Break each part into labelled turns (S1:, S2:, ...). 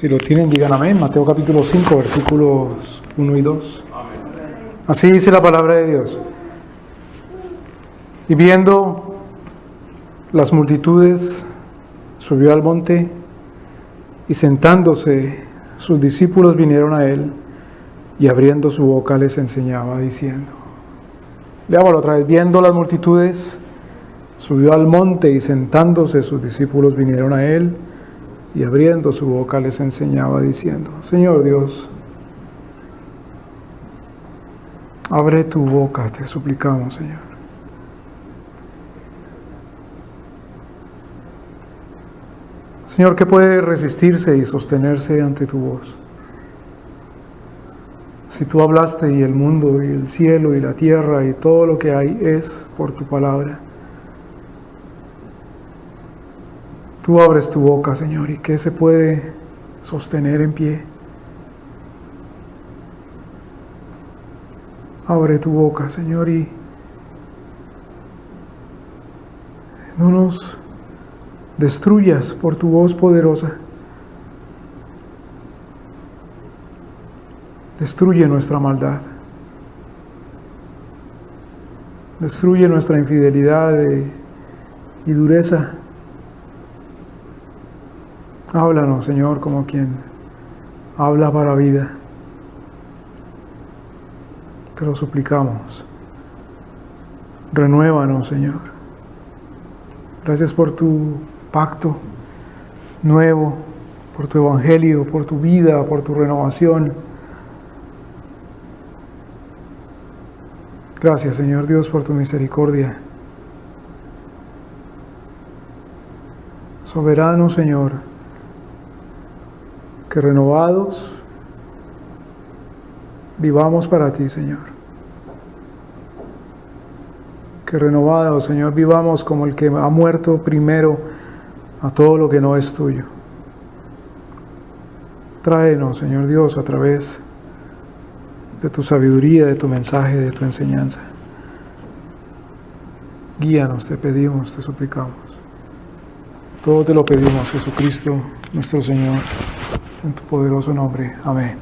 S1: Si lo tienen, digan amén. Mateo capítulo 5, versículos 1 y 2. Así dice la palabra de Dios. Y viendo las multitudes, subió al monte y sentándose, sus discípulos vinieron a él y abriendo su boca les enseñaba diciendo. Leámoslo otra vez. Viendo las multitudes, subió al monte y sentándose, sus discípulos vinieron a él y abriendo su boca les enseñaba diciendo. Señor Dios, abre tu boca, te suplicamos, Señor. Señor, ¿qué puede resistirse y sostenerse ante tu voz? Si tú hablaste y el mundo y el cielo y la tierra y todo lo que hay es por tu palabra. Tú abres tu boca, Señor, ¿y qué se puede sostener en pie? Abre tu boca, Señor, y no nos destruyas por tu voz poderosa. Destruye nuestra maldad. Destruye nuestra infidelidad y dureza. Háblanos, Señor, como quien habla para vida. Te lo suplicamos. Renuévanos, Señor. Gracias por tu pacto nuevo, por tu evangelio, por tu vida, por tu renovación. Gracias, Señor Dios, por tu misericordia. Soberano, Señor, que renovados vivamos para ti, Señor. Que renovados, Señor, vivamos como el que ha muerto primero a todo lo que no es tuyo. Tráenos, Señor Dios, a través de tu sabiduría, de tu mensaje, de tu enseñanza. Guíanos, te pedimos, te suplicamos. Todo te lo pedimos, Jesucristo, nuestro Señor, en tu poderoso nombre. Amén.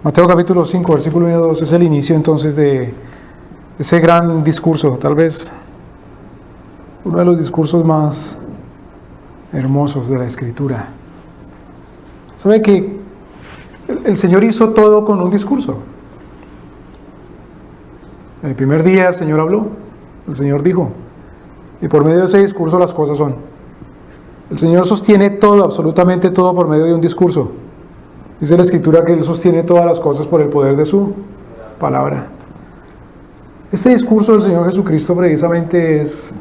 S1: Mateo capítulo 5, versículo 1 y 2 es el inicio entonces de ese gran discurso, tal vez uno de los discursos más hermosos de la Escritura. ¿Sabe que el Señor hizo todo con un discurso? El primer día el Señor habló, el Señor dijo, y por medio de ese discurso las cosas son. El Señor sostiene todo, absolutamente todo, por medio de un discurso. Dice la Escritura que Él sostiene todas las cosas por el poder de su palabra. Este discurso del Señor Jesucristo precisamente es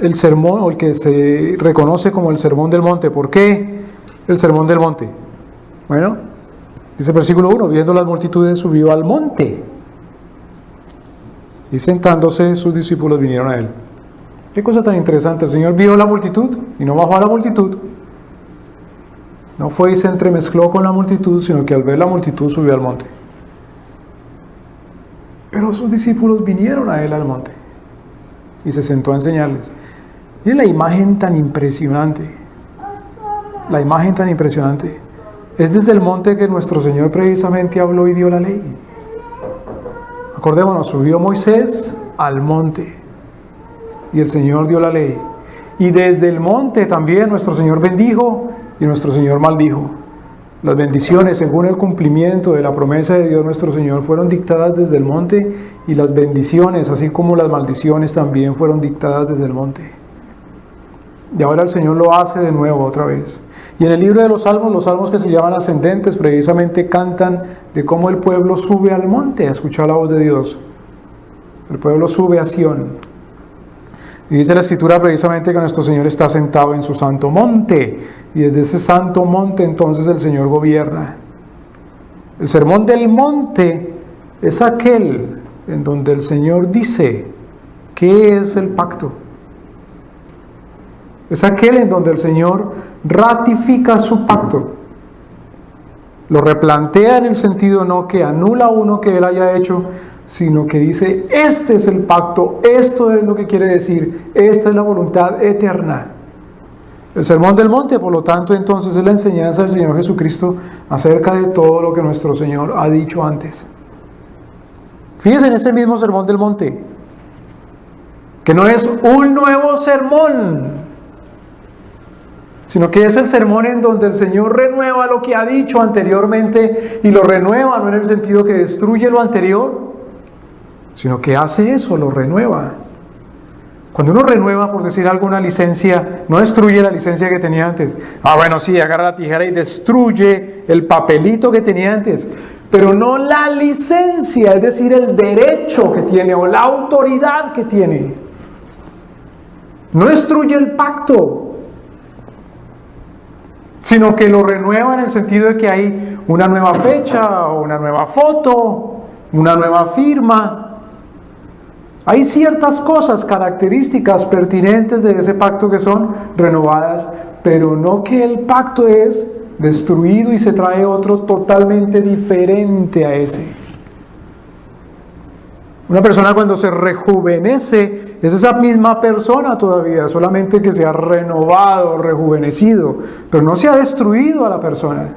S1: el sermón, o el que se reconoce como el Sermón del Monte. ¿Por qué el Sermón del Monte? Bueno, dice el versículo 1, viendo las multitudes subió al monte y sentándose sus discípulos vinieron a él. Qué cosa tan interesante, el Señor vio la multitud y no bajó a la multitud. No fue y se entremezcló con la multitud, sino que al ver la multitud subió al monte. Pero sus discípulos vinieron a él al monte y se sentó a enseñarles. Y la imagen tan impresionante, la imagen tan impresionante, es desde el monte que nuestro Señor precisamente habló y dio la ley. Acordémonos, subió Moisés al monte y el Señor dio la ley. Y desde el monte también nuestro Señor bendijo y nuestro Señor maldijo. Las bendiciones, según el cumplimiento de la promesa de Dios nuestro Señor, fueron dictadas desde el monte, y las bendiciones, así como las maldiciones, también fueron dictadas desde el monte. Y ahora el Señor lo hace de nuevo otra vez. Y en el libro de los salmos que se llaman ascendentes, precisamente cantan de cómo el pueblo sube al monte a escuchar la voz de Dios. El pueblo sube a Sión. Y dice la Escritura precisamente que nuestro Señor está sentado en su santo monte, y desde ese santo monte entonces el Señor gobierna. El sermón del monte es aquel en donde el Señor dice qué es el pacto. Es aquel en donde el Señor ratifica su pacto. Lo replantea en el sentido no que anula uno que Él haya hecho, sino que dice, este es el pacto, esto es lo que quiere decir, esta es la voluntad eterna. El Sermón del Monte, por lo tanto, entonces es la enseñanza del Señor Jesucristo acerca de todo lo que nuestro Señor ha dicho antes. Fíjense en este mismo Sermón del Monte, que no es un nuevo sermón, sino que es el sermón en donde el Señor renueva lo que ha dicho anteriormente, y lo renueva no en el sentido que destruye lo anterior, sino que hace eso, lo renueva. Cuando uno renueva, por decir algo, una licencia, no destruye la licencia que tenía antes. Bueno, sí, agarra la tijera y destruye el papelito que tenía antes, pero no la licencia, es decir, el derecho que tiene o la autoridad que tiene. No destruye el pacto, sino que lo renueva en el sentido de que hay una nueva fecha, o una nueva foto, una nueva firma. Hay ciertas cosas, características pertinentes de ese pacto que son renovadas, pero no que el pacto es destruido y se trae otro totalmente diferente a ese. Una persona cuando se rejuvenece es esa misma persona todavía, solamente que se ha renovado, rejuvenecido, pero no se ha destruido a la persona.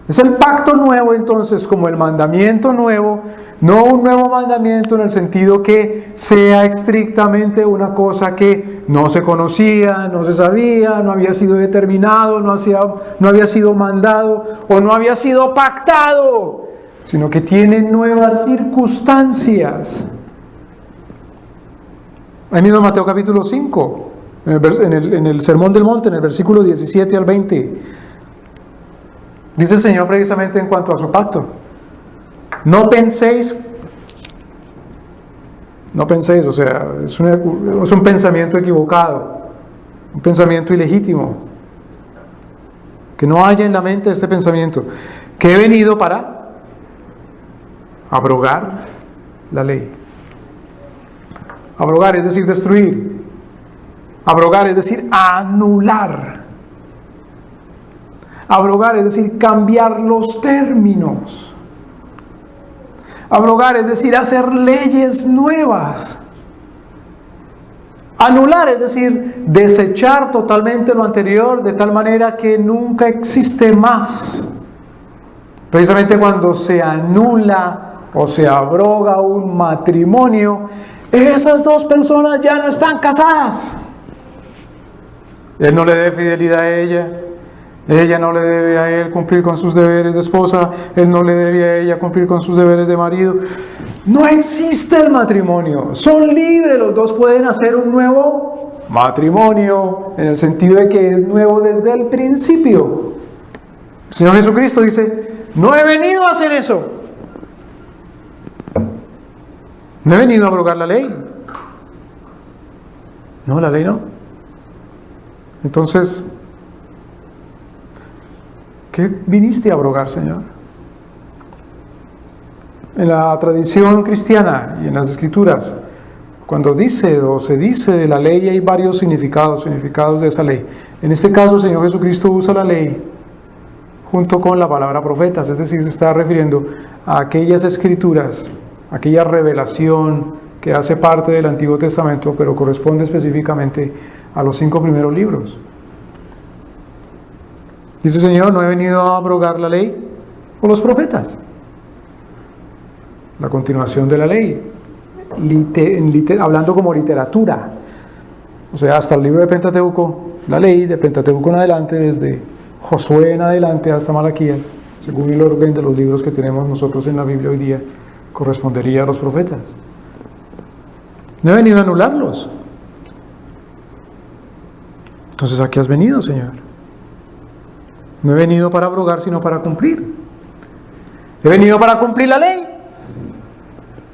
S1: Es el pacto nuevo entonces, como el mandamiento nuevo, no un nuevo mandamiento en el sentido que sea estrictamente una cosa que no se conocía, no se sabía, no había sido determinado, no había sido mandado o no había sido pactado, sino que tiene nuevas circunstancias. Ahí mismo en Mateo capítulo 5, en el Sermón del Monte, en el versículo 17 al 20, dice el Señor precisamente en cuanto a su pacto: no penséis, o sea, es un pensamiento equivocado, un pensamiento ilegítimo, que no haya en la mente este pensamiento, que he venido para abrogar la ley. Abrogar es decir destruir, abrogar es decir anular. Abrogar es decir cambiar los términos. Abrogar es decir hacer leyes nuevas. Anular es decir desechar totalmente lo anterior de tal manera que nunca existe más. Precisamente cuando se anula o se abroga un matrimonio, esas dos personas ya no están casadas. Él no le debe fidelidad a ella no le debe a él cumplir con sus deberes de esposa, él no le debe a ella cumplir con sus deberes de marido. No existe el matrimonio, son libres, los dos pueden hacer un nuevo matrimonio, en el sentido de que es nuevo desde el principio. El Señor Jesucristo dice: no he venido a hacer eso, no he venido a abrogar la ley. No, la ley no. Entonces, ¿qué viniste a abrogar, Señor? En la tradición cristiana y en las Escrituras, cuando dice o se dice de la ley, hay varios significados de esa ley. En este caso, el Señor Jesucristo usa la ley junto con la palabra profetas, es decir, se está refiriendo a aquellas escrituras, aquella revelación que hace parte del Antiguo Testamento, pero corresponde específicamente a los 5 primeros libros. Dice el Señor: no he venido a abrogar la ley o los profetas. La continuación de la ley, hablando como literatura. O sea, hasta el libro de Pentateuco, la ley de Pentateuco en adelante, desde Josué en adelante hasta Malaquías, según el orden de los libros que tenemos nosotros en la Biblia hoy día, correspondería a los profetas. No he venido a anularlos. Entonces, ¿a qué has venido, Señor? No he venido para abrogar, sino para cumplir. He venido para cumplir la ley.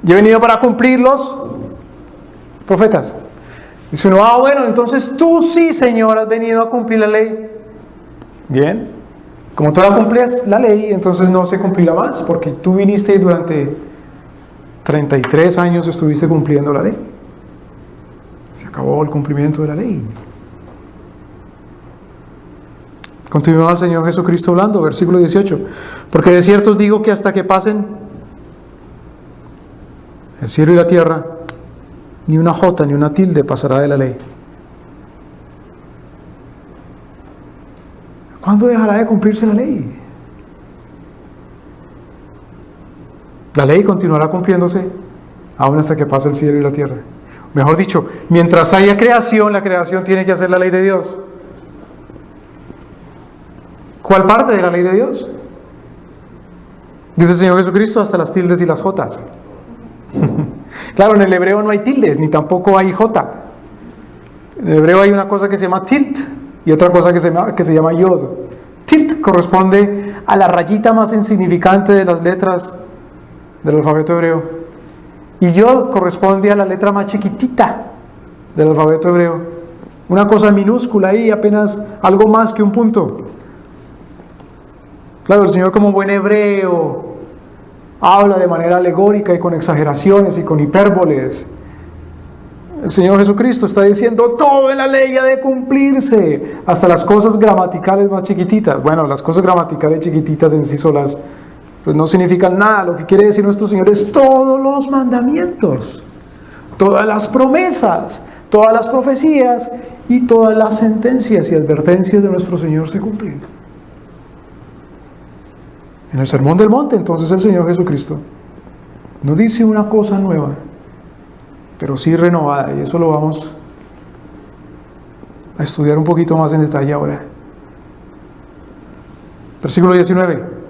S1: Y he venido para cumplir los profetas. Dice uno: bueno, entonces tú sí, Señor, has venido a cumplir la ley. Bien. Como tú la cumplías la ley, entonces no se cumplirá más, porque tú viniste y durante 33 años estuviste cumpliendo la ley. Se acabó el cumplimiento de la ley. Continúa el Señor Jesucristo hablando, versículo 18: porque de cierto os digo que hasta que pasen el cielo y la tierra, ni una jota ni una tilde pasará de la ley, ¿Cuándo dejará de cumplirse la ley? La ley continuará cumpliéndose aún hasta que pase el cielo y la tierra. Mejor dicho, mientras haya creación, la creación tiene que hacer la ley de Dios. ¿Cuál parte de la ley de Dios? Dice el Señor Jesucristo, hasta las tildes y las jotas. Claro, en el hebreo no hay tildes, ni tampoco hay jota. En el hebreo hay una cosa que se llama tilt y otra cosa que se llama yod. Tilt corresponde a la rayita más insignificante de las letras del alfabeto hebreo. Y yod corresponde a la letra más chiquitita del alfabeto hebreo. Una cosa minúscula ahí, apenas algo más que un punto. Claro, el Señor como buen hebreo habla de manera alegórica y con exageraciones y con hipérboles. El Señor Jesucristo está diciendo, todo en la ley ha de cumplirse, hasta las cosas gramaticales más chiquititas. Bueno, las cosas gramaticales chiquititas en sí solas pues no significan nada. Lo que quiere decir nuestro Señor es todos los mandamientos, todas las promesas, todas las profecías y todas las sentencias y advertencias de nuestro Señor se cumplen. En el Sermón del Monte, entonces, el Señor Jesucristo no dice una cosa nueva, pero sí renovada, y eso lo vamos a estudiar un poquito más en detalle ahora. Versículo 19.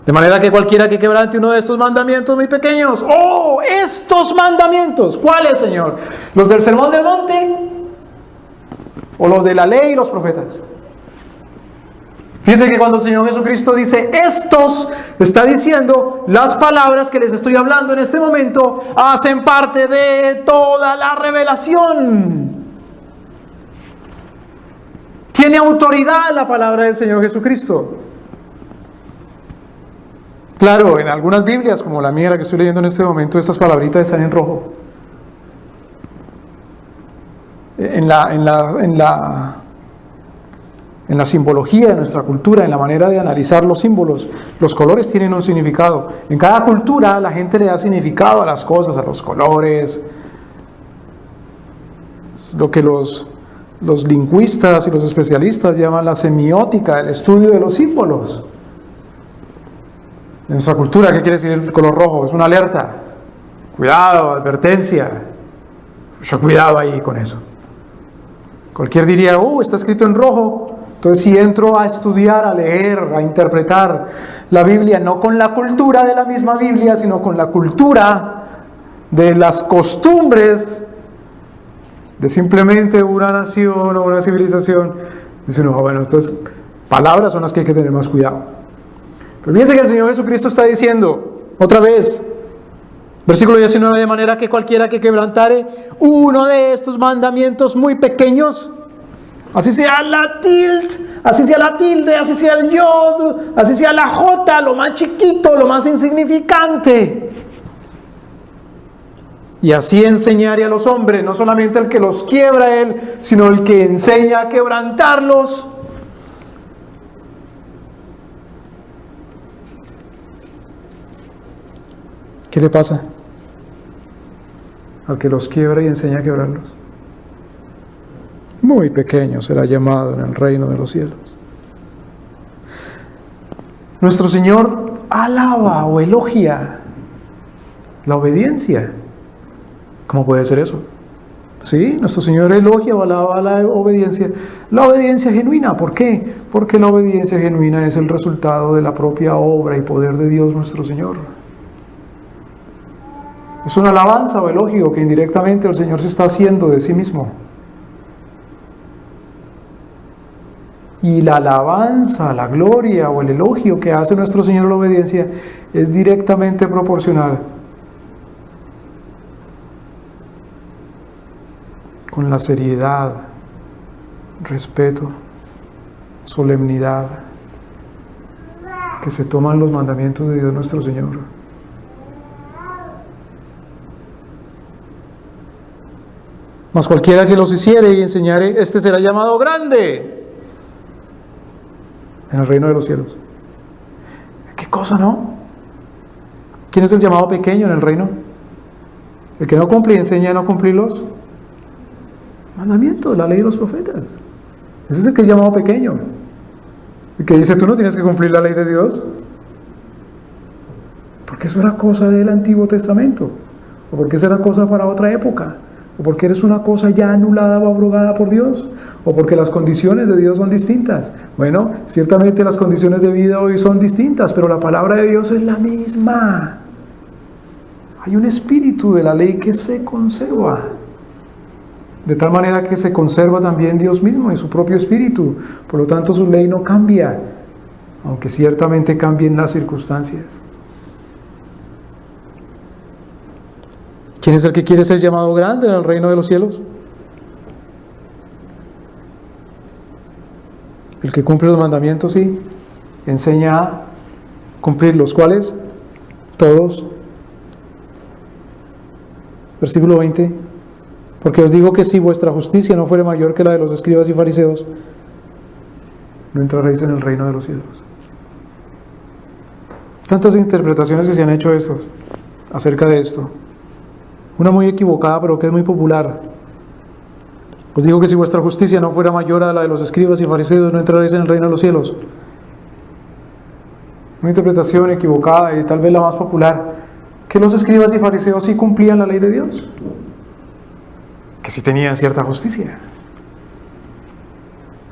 S1: De manera que cualquiera que quebrante uno de estos mandamientos muy pequeños, ¡oh! Estos mandamientos, ¿cuáles, Señor? ¿Los del Sermón del Monte? ¿O los de la ley y los profetas? Fíjense que cuando el Señor Jesucristo dice estos, está diciendo las palabras que les estoy hablando en este momento hacen parte de toda la revelación. Tiene autoridad la palabra del Señor Jesucristo. Claro, en algunas Biblias, como la mía, la que estoy leyendo en este momento, estas palabritas están en rojo. En la simbología de nuestra cultura, en la manera de analizar los símbolos, los colores tienen un significado. En cada cultura la gente le da significado a las cosas, a los colores. Lo que los lingüistas y los especialistas llaman la semiótica, el estudio de los símbolos. En nuestra cultura, ¿qué quiere decir el color rojo? Es una alerta. Cuidado, advertencia. Mucho cuidado ahí con eso. Cualquiera diría, está escrito en rojo. Entonces, si entro a estudiar, a leer, a interpretar la Biblia, no con la cultura de la misma Biblia, sino con la cultura de las costumbres de simplemente una nación o una civilización, dice uno, bueno, entonces palabras son las que hay que tener más cuidado. Pero fíjense que el Señor Jesucristo está diciendo, otra vez, versículo 19, de manera que cualquiera que quebrantare uno de estos mandamientos muy pequeños, así sea la tilde, así sea la tilde, así sea el yod, así sea la jota, lo más chiquito, lo más insignificante, y así enseñare a los hombres, no solamente el que los quiebra él, sino el que enseña a quebrantarlos. ¿Qué le pasa al que los quiebra y enseña a quebrarlos? Muy pequeño será llamado en el reino de los cielos. Nuestro Señor alaba o elogia la obediencia. ¿Cómo puede ser eso? Sí, nuestro Señor elogia o alaba la obediencia genuina. ¿Por qué? Porque la obediencia genuina es el resultado de la propia obra y poder de Dios nuestro Señor. Es una alabanza o elogio que indirectamente el Señor se está haciendo de sí mismo. Y la alabanza, la gloria o el elogio que hace nuestro Señor a la obediencia es directamente proporcional con la seriedad, respeto, solemnidad que se toman los mandamientos de Dios nuestro Señor. Mas cualquiera que los hiciere y enseñare, este será llamado grande en el reino de los cielos. ¿Qué cosa, no? ¿Quién es el llamado pequeño en el reino? El que no cumple y enseña a no cumplir los mandamientos, la ley y los profetas. Ese es el que es llamado pequeño. que dice, tú no tienes que cumplir la ley de Dios, porque eso era cosa del Antiguo Testamento, o porque eso era cosa para otra época, o porque eres una cosa ya anulada o abrogada por Dios, o porque las condiciones de Dios son distintas. Bueno, ciertamente las condiciones de vida hoy son distintas, pero la palabra de Dios es la misma. Hay un espíritu de la ley que se conserva, de tal manera que se conserva también Dios mismo en su propio espíritu. Por lo tanto, su ley no cambia, aunque ciertamente cambien las circunstancias. ¿Quién es el que quiere ser llamado grande en el reino de los cielos? El que cumple los mandamientos y enseña a cumplirlos. ¿Cuáles? Todos. Versículo 20. Porque os digo que si vuestra justicia no fuere mayor que la de los escribas y fariseos, no entraréis en el reino de los cielos. Tantas interpretaciones que se han hecho acerca de esto. Una muy equivocada, pero que es muy popular. Os digo que si vuestra justicia no fuera mayor a la de los escribas y fariseos, no entraréis en el reino de los cielos. Una interpretación equivocada y tal vez la más popular, que los escribas y fariseos sí cumplían la ley de Dios, que sí tenían cierta justicia,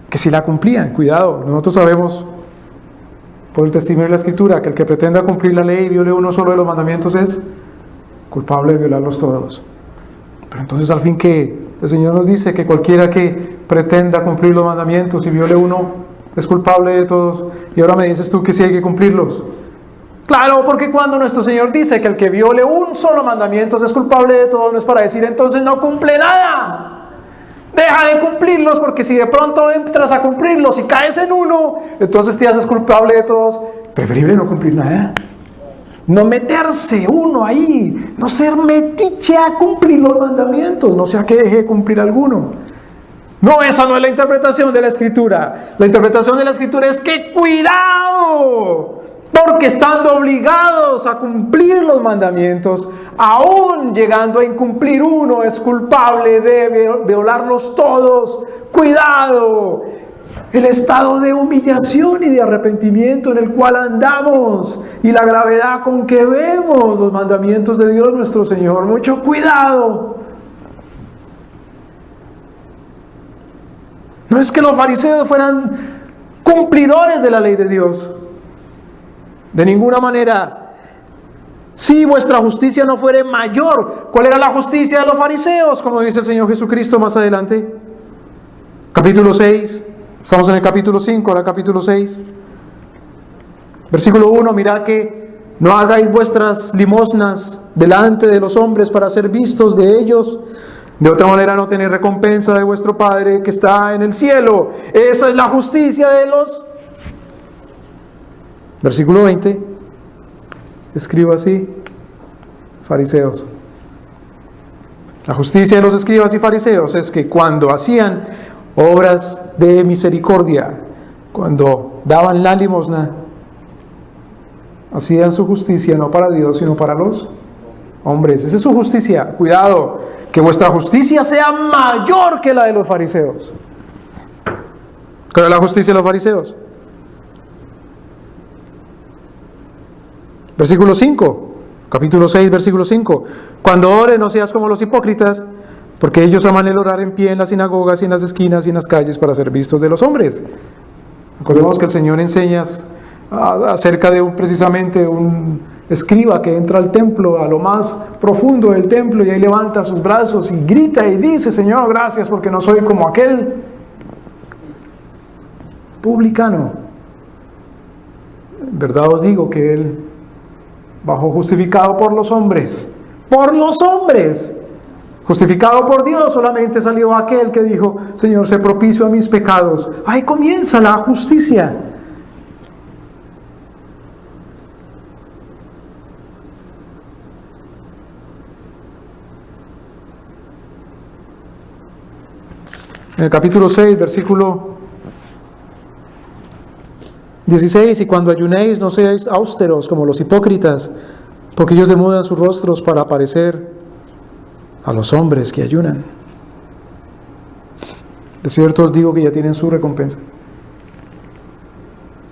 S1: que sí la cumplían. Cuidado, nosotros sabemos por el testimonio de la Escritura que el que pretenda cumplir la ley y viole uno solo de los mandamientos es culpable de violarlos todos. Pero entonces, al fin, que el Señor nos dice que cualquiera que pretenda cumplir los mandamientos y viole uno es culpable de todos, y ahora me dices tú que sí hay que cumplirlos. Claro, porque cuando nuestro Señor dice que el que viole un solo mandamiento es culpable de todos, no es para decir entonces no cumple nada. Deja de cumplirlos, porque si de pronto entras a cumplirlos y caes en uno, entonces te haces culpable de todos. Preferible no cumplir nada. No meterse uno ahí, no ser metiche a cumplir los mandamientos, no sea que deje de cumplir alguno. No, esa no es la interpretación de la Escritura. La interpretación de la Escritura es que cuidado, porque estando obligados a cumplir los mandamientos, aún llegando a incumplir uno, es culpable de violarlos todos. Cuidado. El estado de humillación y de arrepentimiento en el cual andamos y la gravedad con que vemos los mandamientos de Dios nuestro Señor. Mucho cuidado. No es que los fariseos fueran cumplidores de la ley de Dios. De ninguna manera. Si vuestra justicia no fuere mayor. ¿Cuál era la justicia de los fariseos? Como dice el Señor Jesucristo más adelante. Capítulo 6. Estamos en el capítulo 5, ahora capítulo 6. Versículo 1, mirad que no hagáis vuestras limosnas delante de los hombres para ser vistos de ellos. De otra manera no tenéis recompensa de vuestro Padre que está en el cielo. Esa es la justicia de los... Versículo 20. Escribo así. Fariseos. La justicia de los escribas y fariseos es que cuando hacían obras de misericordia, cuando daban la limosna, hacían su justicia no para Dios, sino para los hombres. Esa es su justicia. Cuidado, que vuestra justicia sea mayor que la de los fariseos. ¿Cuál es la justicia de los fariseos? Versículo 5, capítulo 6, versículo 5. Cuando ores, no seas como los hipócritas, porque ellos aman el orar en pie en las sinagogas y en las esquinas y en las calles para ser vistos de los hombres. Recordemos que el Señor enseña acerca de precisamente un escriba que entra al templo, a lo más profundo del templo, y ahí levanta sus brazos y grita y dice: Señor, gracias porque no soy como aquel publicano. En verdad os digo que él bajó justificado por los hombres. ¡Por los hombres! Justificado por Dios solamente salió aquel que dijo: Señor, sé propicio a mis pecados. Ahí comienza la justicia. En el capítulo 6, versículo 16: y cuando ayunéis no seáis austeros como los hipócritas, porque ellos demudan sus rostros para parecer a los hombres que ayunan. De cierto os digo que ya tienen su recompensa.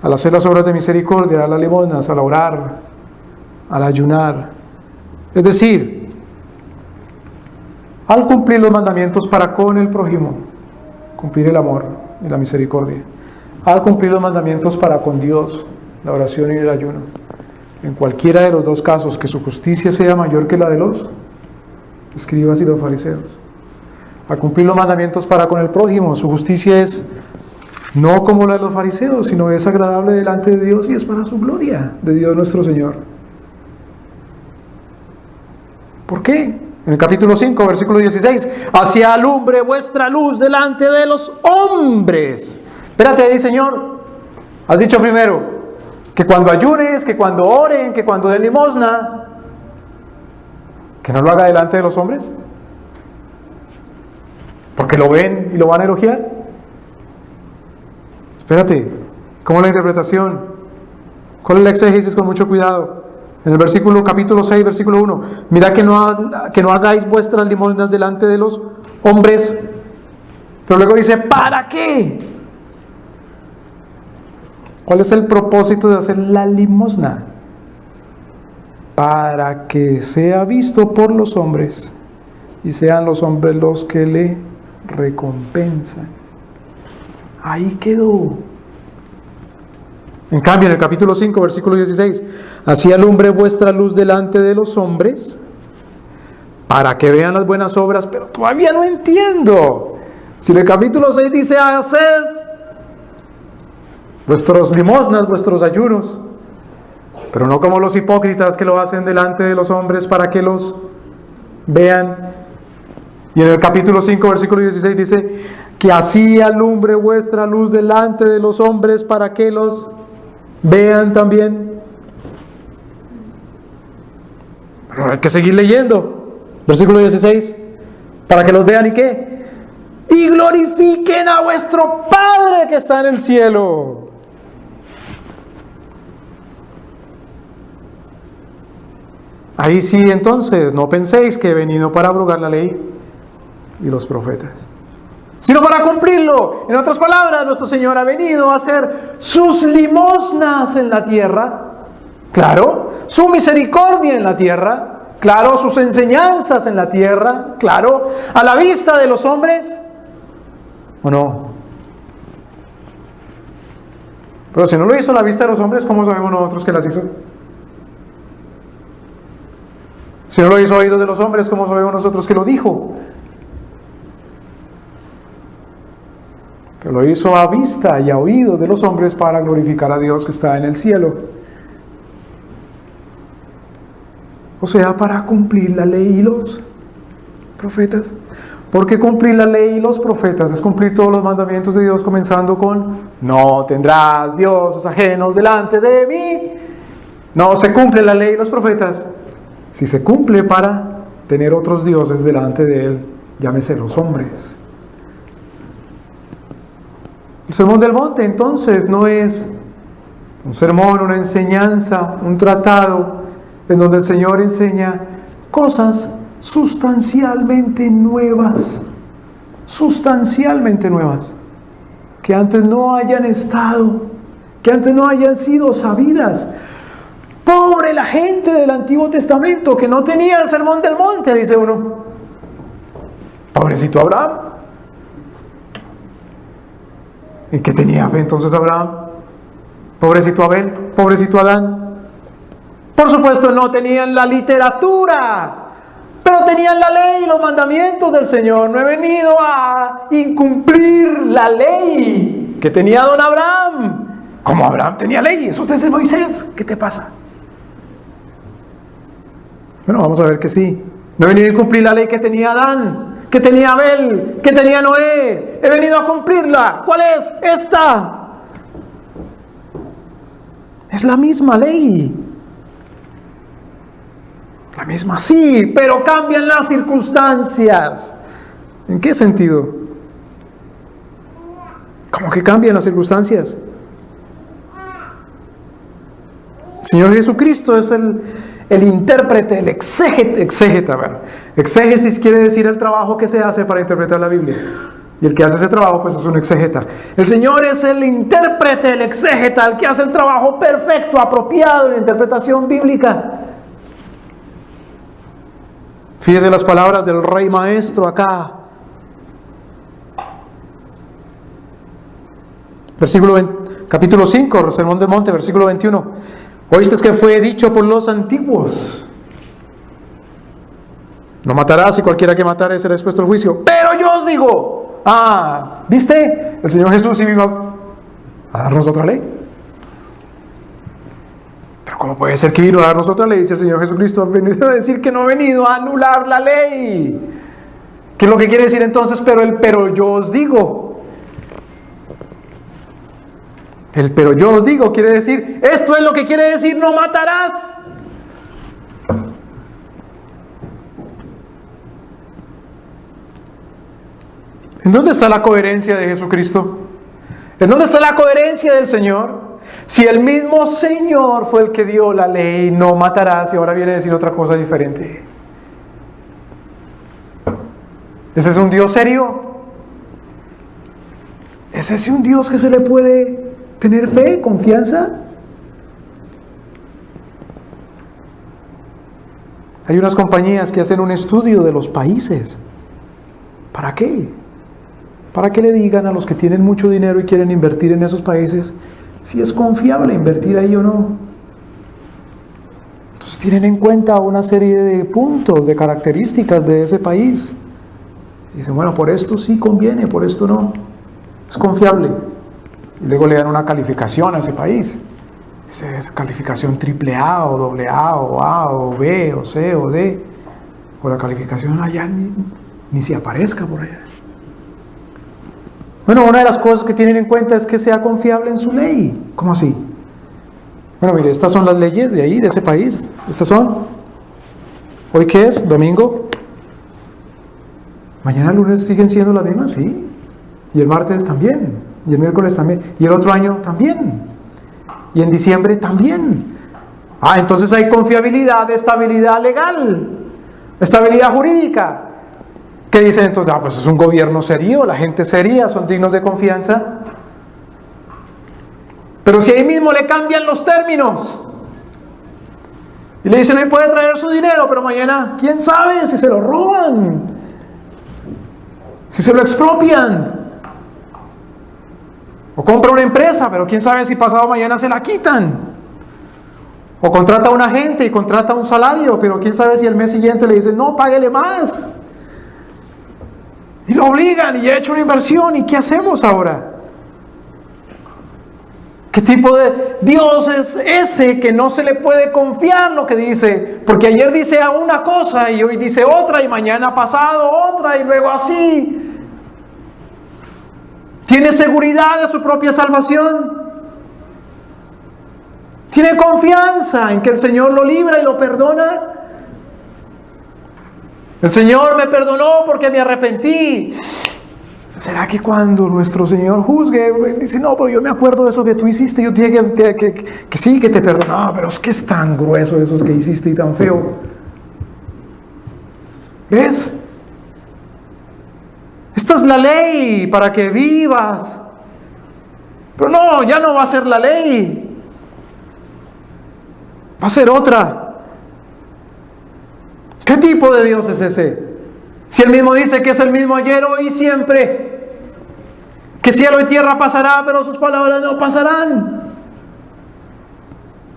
S1: al hacer las obras de misericordia, a las limosnas, al orar, al ayunar. Es decir, al cumplir los mandamientos para con el prójimo, cumplir el amor y la misericordia. Al cumplir los mandamientos para con Dios, la oración y el ayuno. En cualquiera de los dos casos, que su justicia sea mayor que la de los escribas y los fariseos. Al cumplir los mandamientos para con el prójimo, su justicia es no como la de los fariseos, sino es agradable delante de Dios y es para su gloria, de Dios nuestro Señor. ¿Por qué? En el capítulo 5, versículo 16, así alumbre vuestra luz delante de los hombres. Espérate ahí, Señor. Has dicho primero que cuando ayunes, que cuando oren, que cuando den limosna, que no lo haga delante de los hombres, porque lo ven y lo van a elogiar. Espérate, ¿cómo es la interpretación? ¿Cuál es la exégesis? Con mucho cuidado. En el capítulo 6, versículo 1, mirad que no hagáis vuestras limosnas delante de los hombres, pero luego dice, ¿para qué? ¿Cuál es el propósito de hacer la limosna? Para que sea visto por los hombres y sean los hombres los que le recompensan. Ahí quedó. En cambio, en el capítulo 5, versículo 16, así alumbre vuestra luz delante de los hombres, para que vean las buenas obras, pero todavía no entiendo. Si en el capítulo 6 dice, haced vuestros limosnas, vuestros ayunos, pero no como los hipócritas que lo hacen delante de los hombres para que los vean. Y en el capítulo 5, versículo 16 dice, que así alumbre vuestra luz delante de los hombres para que los vean también. Pero hay que seguir leyendo. Versículo 16. Para que los vean y qué. Y glorifiquen a vuestro Padre que está en el cielo. Ahí sí, entonces, no penséis que he venido para abrogar la ley y los profetas, sino para cumplirlo. En otras palabras, nuestro Señor ha venido a hacer sus limosnas en la tierra, claro, su misericordia en la tierra, claro, sus enseñanzas en la tierra, claro, a la vista de los hombres, ¿o no? Pero si no lo hizo a la vista de los hombres, ¿cómo sabemos nosotros que las hizo? Si no lo hizo a oídos de los hombres, ¿cómo sabemos nosotros que lo dijo? Pero lo hizo a vista y a oídos de los hombres para glorificar a Dios que está en el cielo. O sea, para cumplir la ley y los profetas. Porque cumplir la ley y los profetas es cumplir todos los mandamientos de Dios, comenzando con no tendrás dioses ajenos delante de mí. No se cumple la ley y los profetas si se cumple para tener otros dioses delante de él, llámese los hombres. El sermón del monte entonces no es un sermón, una enseñanza, un tratado en donde el Señor enseña cosas sustancialmente nuevas, que antes no hayan estado, que antes no hayan sido sabidas. Pobre la gente del Antiguo Testamento que no tenía el sermón del monte, dice uno. Pobrecito Abraham. ¿En qué tenía fe entonces Abraham? Pobrecito Abel, pobrecito Adán. Por supuesto no tenían la literatura, pero tenían la ley y los mandamientos del Señor. No he venido a incumplir la ley que tenía don Abraham. Como Abraham tenía ley, eso es Moisés. ¿Qué te pasa? Bueno, vamos a ver que sí. No he venido a incumplir la ley que tenía Adán, que tenía Abel, que tenía Noé. He venido a cumplirla. ¿Cuál es? Esta. Es la misma ley. La misma, sí, pero cambian las circunstancias. ¿En qué sentido? ¿Cómo que cambian las circunstancias? El Señor Jesucristo es el intérprete, el exégeta. Exégesis quiere decir el trabajo que se hace para interpretar la Biblia. Y el que hace ese trabajo pues es un exégeta. El Señor es el intérprete, el exégeta, el que hace el trabajo perfecto, apropiado en la interpretación bíblica. Fíjese las palabras del Rey Maestro acá. Capítulo 5, Sermón del Monte, versículo 21. Oíste que fue dicho por los antiguos: no matarás, y cualquiera que matare será expuesto al juicio. Pero yo os digo. ¿Viste? El Señor Jesús sí vino a darnos otra ley. Pero ¿cómo puede ser que vino a darnos otra ley? Dice el Señor Jesucristo, ha venido a decir que no ha venido a anular la ley. ¿Qué es lo que quiere decir entonces? Pero yo os digo. El pero yo os digo quiere decir, esto es lo que quiere decir no matarás. ¿En dónde está la coherencia de Jesucristo? ¿En dónde está la coherencia del Señor? Si el mismo Señor fue el que dio la ley, no matarás, y ahora viene a decir otra cosa diferente. ¿Ese es un Dios serio? ¿Es ese un Dios que se le puede tener fe, confianza? Hay unas compañías que hacen un estudio de los países. ¿Para qué? Para que le digan a los que tienen mucho dinero y quieren invertir en esos países si es confiable invertir ahí o no. Entonces tienen en cuenta una serie de puntos, de características de ese país. Y dicen, bueno, por esto sí conviene, por esto no. Es confiable. Y luego le dan una calificación a ese país. Dice calificación AAA o AA o A o B o C o D. O la calificación allá ni se aparezca por allá. Bueno, una de las cosas que tienen en cuenta es que sea confiable en su ley. ¿Cómo así? Bueno, mire, estas son las leyes de ahí, de ese país. Estas son. ¿Hoy qué es? ¿Domingo? ¿Mañana lunes siguen siendo las mismas? Sí. Y el martes también. Y el miércoles también. Y el otro año también. Y en diciembre también. Entonces hay confiabilidad, estabilidad legal, estabilidad jurídica. ¿Qué dicen entonces? Pues es un gobierno serio, la gente seria, son dignos de confianza. Pero si ahí mismo le cambian los términos y le dicen, ahí puede traer su dinero, pero mañana, ¿quién sabe si se lo roban? Si se lo expropian. O compra una empresa, pero quién sabe si pasado mañana se la quitan. O contrata a un agente y contrata un salario, pero quién sabe si el mes siguiente le dicen, no, páguele más. Y lo obligan y ha hecho una inversión. ¿Y qué hacemos ahora? ¿Qué tipo de Dios es ese que no se le puede confiar lo que dice? Porque ayer dice una cosa y hoy dice otra y mañana pasado otra y luego así. ¿Tiene seguridad de su propia salvación? ¿Tiene confianza en que el Señor lo libra y lo perdona? El Señor me perdonó porque me arrepentí. ¿Será que cuando nuestro Señor juzgue, dice, no, pero yo me acuerdo de eso que tú hiciste, yo dije que sí, que te perdonó, pero es que es tan grueso eso que hiciste y tan feo? ¿Ves? Esta es la ley para que vivas. Pero no, ya no va a ser la ley. Va a ser otra. ¿Qué tipo de Dios es ese? Si Él mismo dice que es el mismo ayer, hoy y siempre, que cielo y tierra pasará, pero sus palabras no pasarán.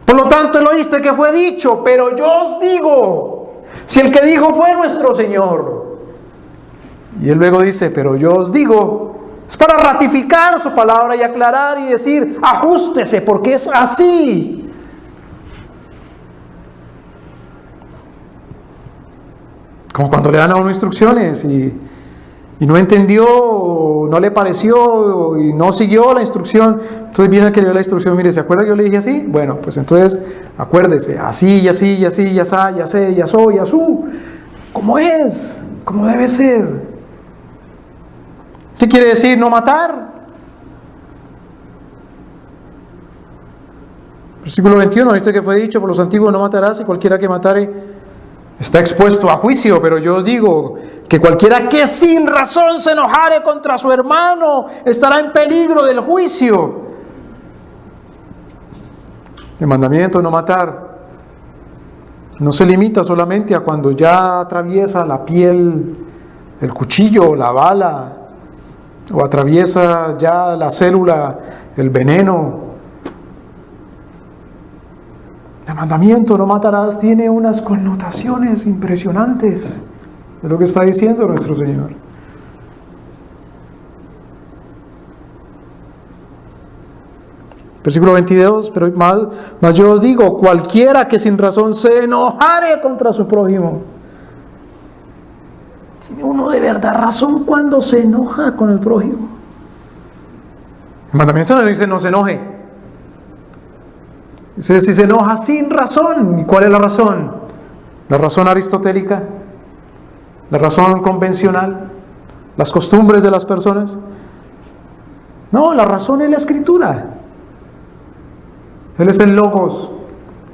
S1: Por lo tanto, Él oíste que fue dicho, pero yo os digo, si el que dijo fue nuestro Señor. Y Él luego dice, pero yo os digo, es para ratificar su palabra y aclarar y decir, ajústese porque es así. Como cuando le dan a uno instrucciones y no entendió, no le pareció y no siguió la instrucción. Entonces viene el que le dio la instrucción, mire, ¿se acuerda que yo le dije así? Bueno, pues entonces acuérdese, así y así y así, ya sa, ya sé, ya soy, ya su. ¿Cómo es? ¿Cómo debe ser? ¿Qué quiere decir no matar? Versículo 21, dice que fue dicho por los antiguos, no matarás, y cualquiera que matare está expuesto a juicio, pero yo os digo que cualquiera que sin razón se enojare contra su hermano estará en peligro del juicio. El mandamiento de no matar no se limita solamente a cuando ya atraviesa la piel el cuchillo, la bala, o atraviesa ya la célula, el veneno. El mandamiento no matarás tiene unas connotaciones impresionantes, es lo que está diciendo nuestro Señor. Versículo 22, pero más yo os digo, cualquiera que sin razón se enojare contra su prójimo. ¿Tiene uno de verdad razón cuando se enoja con el prójimo? El mandamiento no dice no se enoje. Dice si se enoja sin razón. ¿Y cuál es la razón? ¿La razón aristotélica? ¿La razón convencional? ¿Las costumbres de las personas? No, la razón es la Escritura. Él es el logos,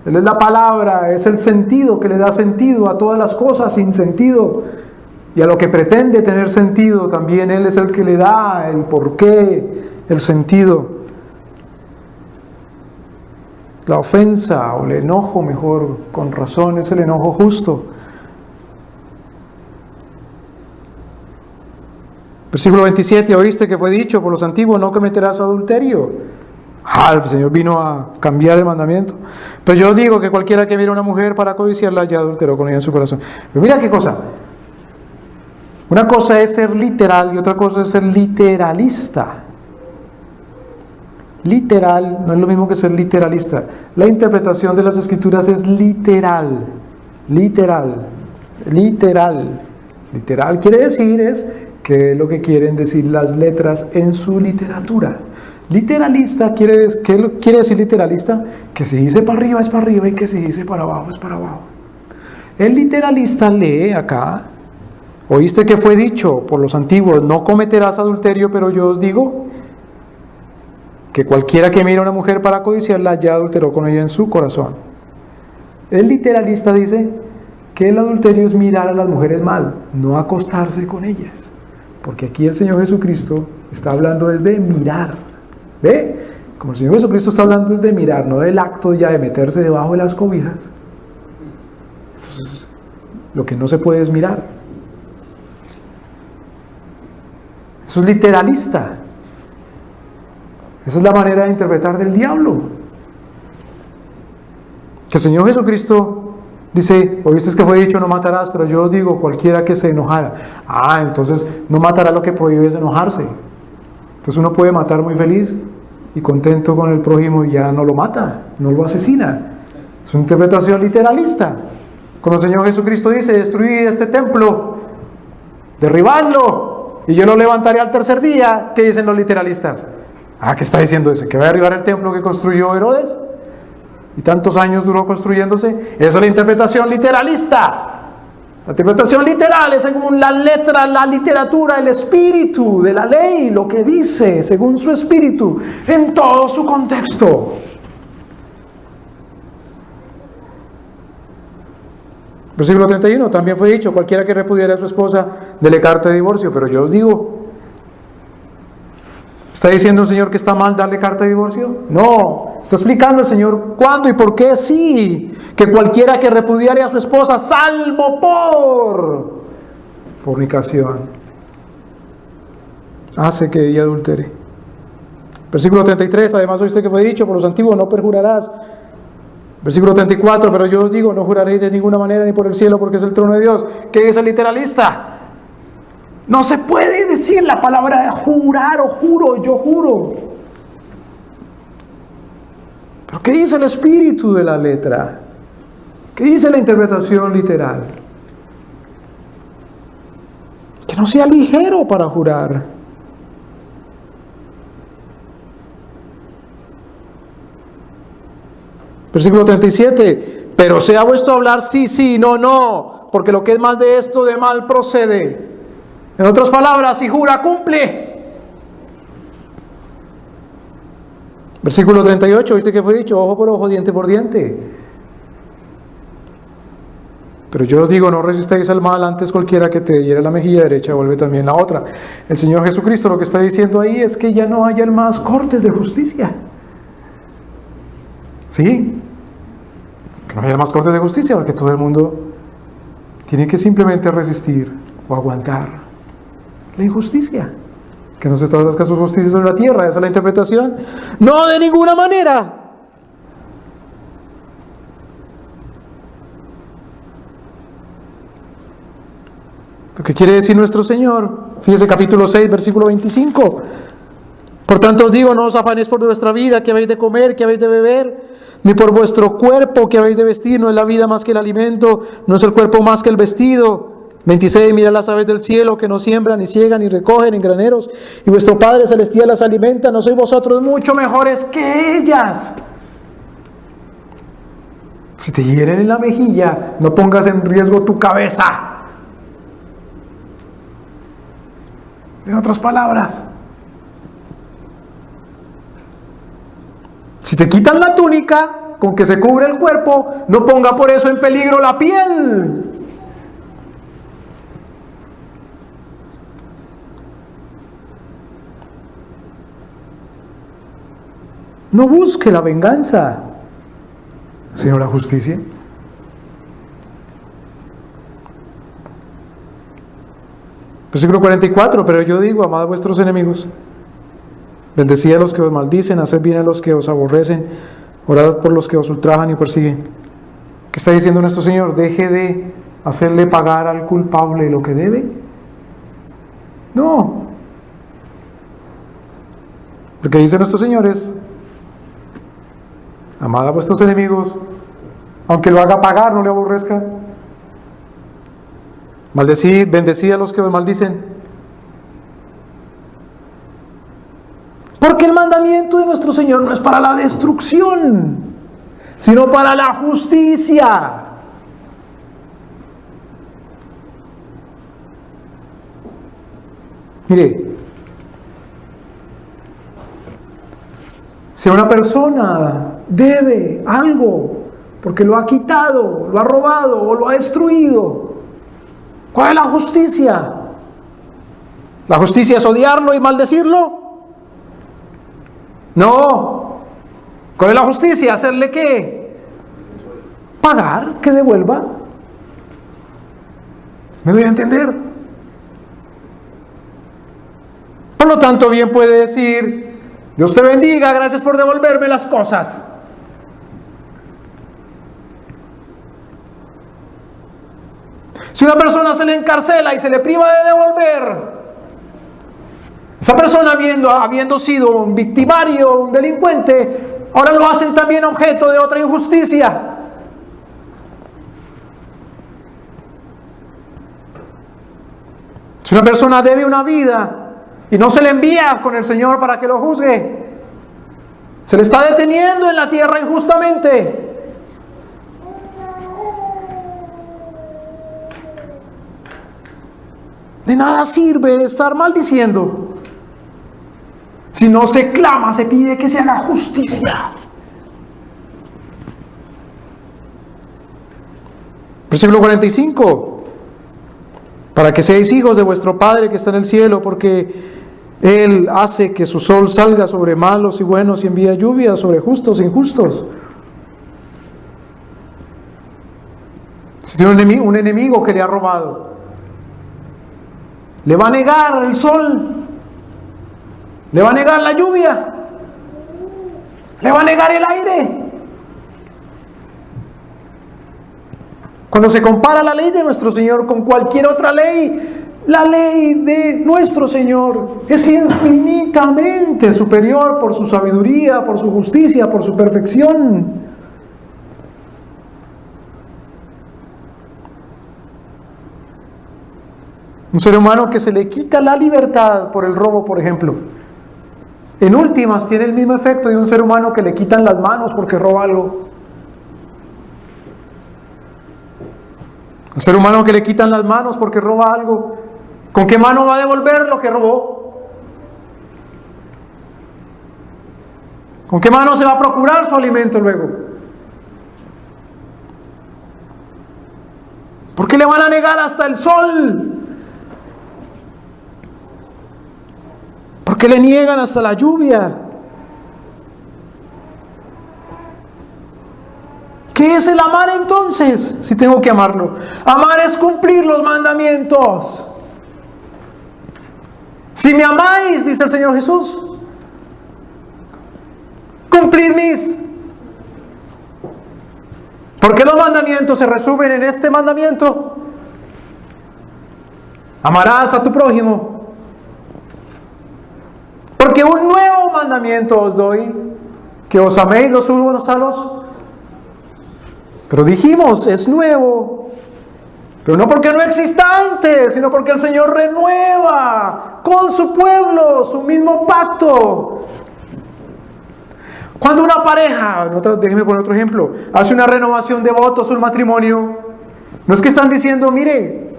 S1: Él es la palabra, es el sentido que le da sentido a todas las cosas sin sentido y a lo que pretende tener sentido también Él es el que le da el porqué, el sentido. La ofensa o el enojo, mejor, con razón, es el enojo justo. Versículo 27, oíste que fue dicho por los antiguos, no cometerás adulterio. El Señor vino a cambiar el mandamiento. Pero yo digo que cualquiera que mire a una mujer para codiciarla ya adulteró con ella en su corazón. Pero mira qué cosa. Una cosa es ser literal y otra cosa es ser literalista. Literal no es lo mismo que ser literalista. La interpretación de las Escrituras es literal. Literal. Literal. Literal quiere decir es que es lo que quieren decir las letras en su literatura. Literalista, ¿qué quiere decir literalista? Que si dice para arriba es para arriba y que si dice para abajo es para abajo. El literalista lee acá, oíste que fue dicho por los antiguos, no cometerás adulterio, pero yo os digo que cualquiera que mire a una mujer para codiciarla ya adulteró con ella en su corazón. El literalista dice que el adulterio es mirar a las mujeres mal, no acostarse con ellas. Porque aquí el Señor Jesucristo está hablando desde mirar. ¿Ve? Como el Señor Jesucristo está hablando es de mirar, no del acto ya de meterse debajo de las cobijas. Entonces, lo que no se puede es mirar. Eso es literalista. Esa es la manera de interpretar del diablo. Que el Señor Jesucristo dice, oíste que fue dicho no matarás, pero yo os digo, cualquiera que se enojara. Entonces no matará, lo que prohíbe es enojarse. Entonces uno puede matar muy feliz y contento con el prójimo y ya no lo mata, no lo asesina. Es una interpretación literalista. Cuando el Señor Jesucristo dice, destruid este templo, derribadlo, y yo lo levantaré al tercer día, ¿qué dicen los literalistas? ¿Qué está diciendo ese? ¿Que va a derribar el templo que construyó Herodes? ¿Y tantos años duró construyéndose? Esa es la interpretación literalista. La interpretación literal es según la letra, la literatura, el espíritu de la ley, lo que dice según su espíritu, en todo su contexto. Versículo 31, también fue dicho, cualquiera que repudiare a su esposa, dele carta de divorcio, pero yo os digo, ¿está diciendo el Señor que está mal darle carta de divorcio? No, está explicando el Señor cuándo y por qué sí, que cualquiera que repudiare a su esposa, salvo por fornicación, hace que ella adultere. Versículo 33, además oíste que fue dicho por los antiguos, no perjurarás. Versículo 34, pero yo os digo, no juraréis de ninguna manera ni por el cielo, porque es el trono de Dios. ¿Qué dice el literalista? No se puede decir la palabra jurar o juro, yo juro. ¿Pero qué dice el espíritu de la letra? ¿Qué dice la interpretación literal? Que no sea ligero para jurar. Versículo 37, pero sea vuestro hablar sí, sí, no, no, porque lo que es más de esto de mal procede. En otras palabras, si jura, cumple. Versículo 38, ¿viste que fue dicho? Ojo por ojo, diente por diente. Pero yo os digo, no resistáis al mal, antes cualquiera que te hiere la mejilla derecha, vuelve también la otra. El Señor Jesucristo lo que está diciendo ahí es que ya no hayan más cortes de justicia. ¿Sí? Que no haya más cortes de justicia, porque todo el mundo tiene que simplemente resistir o aguantar la injusticia. Que no se establezca su justicia sobre la tierra, esa es la interpretación. No, de ninguna manera. Lo que quiere decir nuestro Señor, fíjese capítulo 6, versículo 25. Por tanto os digo, no os afanéis por vuestra vida, que habéis de comer, que habéis de beber, ni por vuestro cuerpo, que habéis de vestir. No es la vida más que el alimento, no es el cuerpo más que el vestido. 26, mirad las aves del cielo, que no siembran, ni ciegan, ni recogen en graneros, y vuestro Padre Celestial las alimenta. ¿No sois vosotros mucho mejores que ellas? Si te hieren en la mejilla, no pongas en riesgo tu cabeza. En otras palabras, si te quitan la túnica con que se cubre el cuerpo, no ponga por eso en peligro la piel. No busque la venganza, sino la justicia. Versículo 44, pero yo digo, amad a vuestros enemigos, bendecid a los que os maldicen, haced bien a los que os aborrecen, orad por los que os ultrajan y persiguen. ¿Qué está diciendo nuestro Señor? Deje de hacerle pagar al culpable lo que debe. No. Lo que dice nuestro Señor es, amad a vuestros enemigos, aunque lo haga pagar, no le aborrezca. Maldecid, bendecid a los que os maldicen. Porque el mandamiento de nuestro Señor no es para la destrucción, sino para la justicia. Mire, si una persona debe algo porque lo ha quitado, lo ha robado o lo ha destruido, ¿cuál es la justicia? ¿La justicia es odiarlo y maldecirlo? No. ¿Cuál es la justicia? ¿Hacerle qué? Pagar, que devuelva. ¿Me doy a entender? Por lo tanto, bien puede decir, Dios te bendiga, gracias por devolverme las cosas. Si una persona se le encarcela y se le priva de devolver, esa persona habiendo sido un victimario, un delincuente, ahora lo hacen también objeto de otra injusticia. Si una persona debe una vida y no se le envía con el Señor para que lo juzgue, se le está deteniendo en la tierra injustamente. De nada sirve estar maldiciendo si no se clama, se pide que se haga justicia. Versículo 45. Para que seáis hijos de vuestro Padre que está en el cielo, porque Él hace que su sol salga sobre malos y buenos y envía lluvia sobre justos e injustos. Si tiene un enemigo que le ha robado, le va a negar el sol, le va a negar la lluvia, le va a negar el aire. Cuando se compara la ley de nuestro Señor con cualquier otra ley, la ley de nuestro Señor es infinitamente superior por su sabiduría, por su justicia, por su perfección. Un ser humano que se le quita la libertad por el robo, por ejemplo, en últimas tiene el mismo efecto de un ser humano que le quitan las manos porque roba algo. Un ser humano que le quitan las manos porque roba algo, ¿con qué mano va a devolver lo que robó? ¿Con qué mano se va a procurar su alimento luego? ¿Por qué le van a negar hasta el sol? ¿Por qué le niegan hasta la lluvia? ¿Qué es el amar entonces? Si tengo que amarlo. Amar es cumplir los mandamientos. Si me amáis, dice el Señor Jesús, cumplir mis. ¿Por qué los mandamientos se resumen en este mandamiento? Amarás a tu prójimo. Porque un nuevo mandamiento os doy, que os améis los unos a los otros. Pero dijimos, es nuevo. Pero no porque no exista antes, sino porque el Señor renueva con su pueblo su mismo pacto. Cuando una pareja, déjenme poner otro ejemplo, hace una renovación de votos, un matrimonio, no es que están diciendo, mire,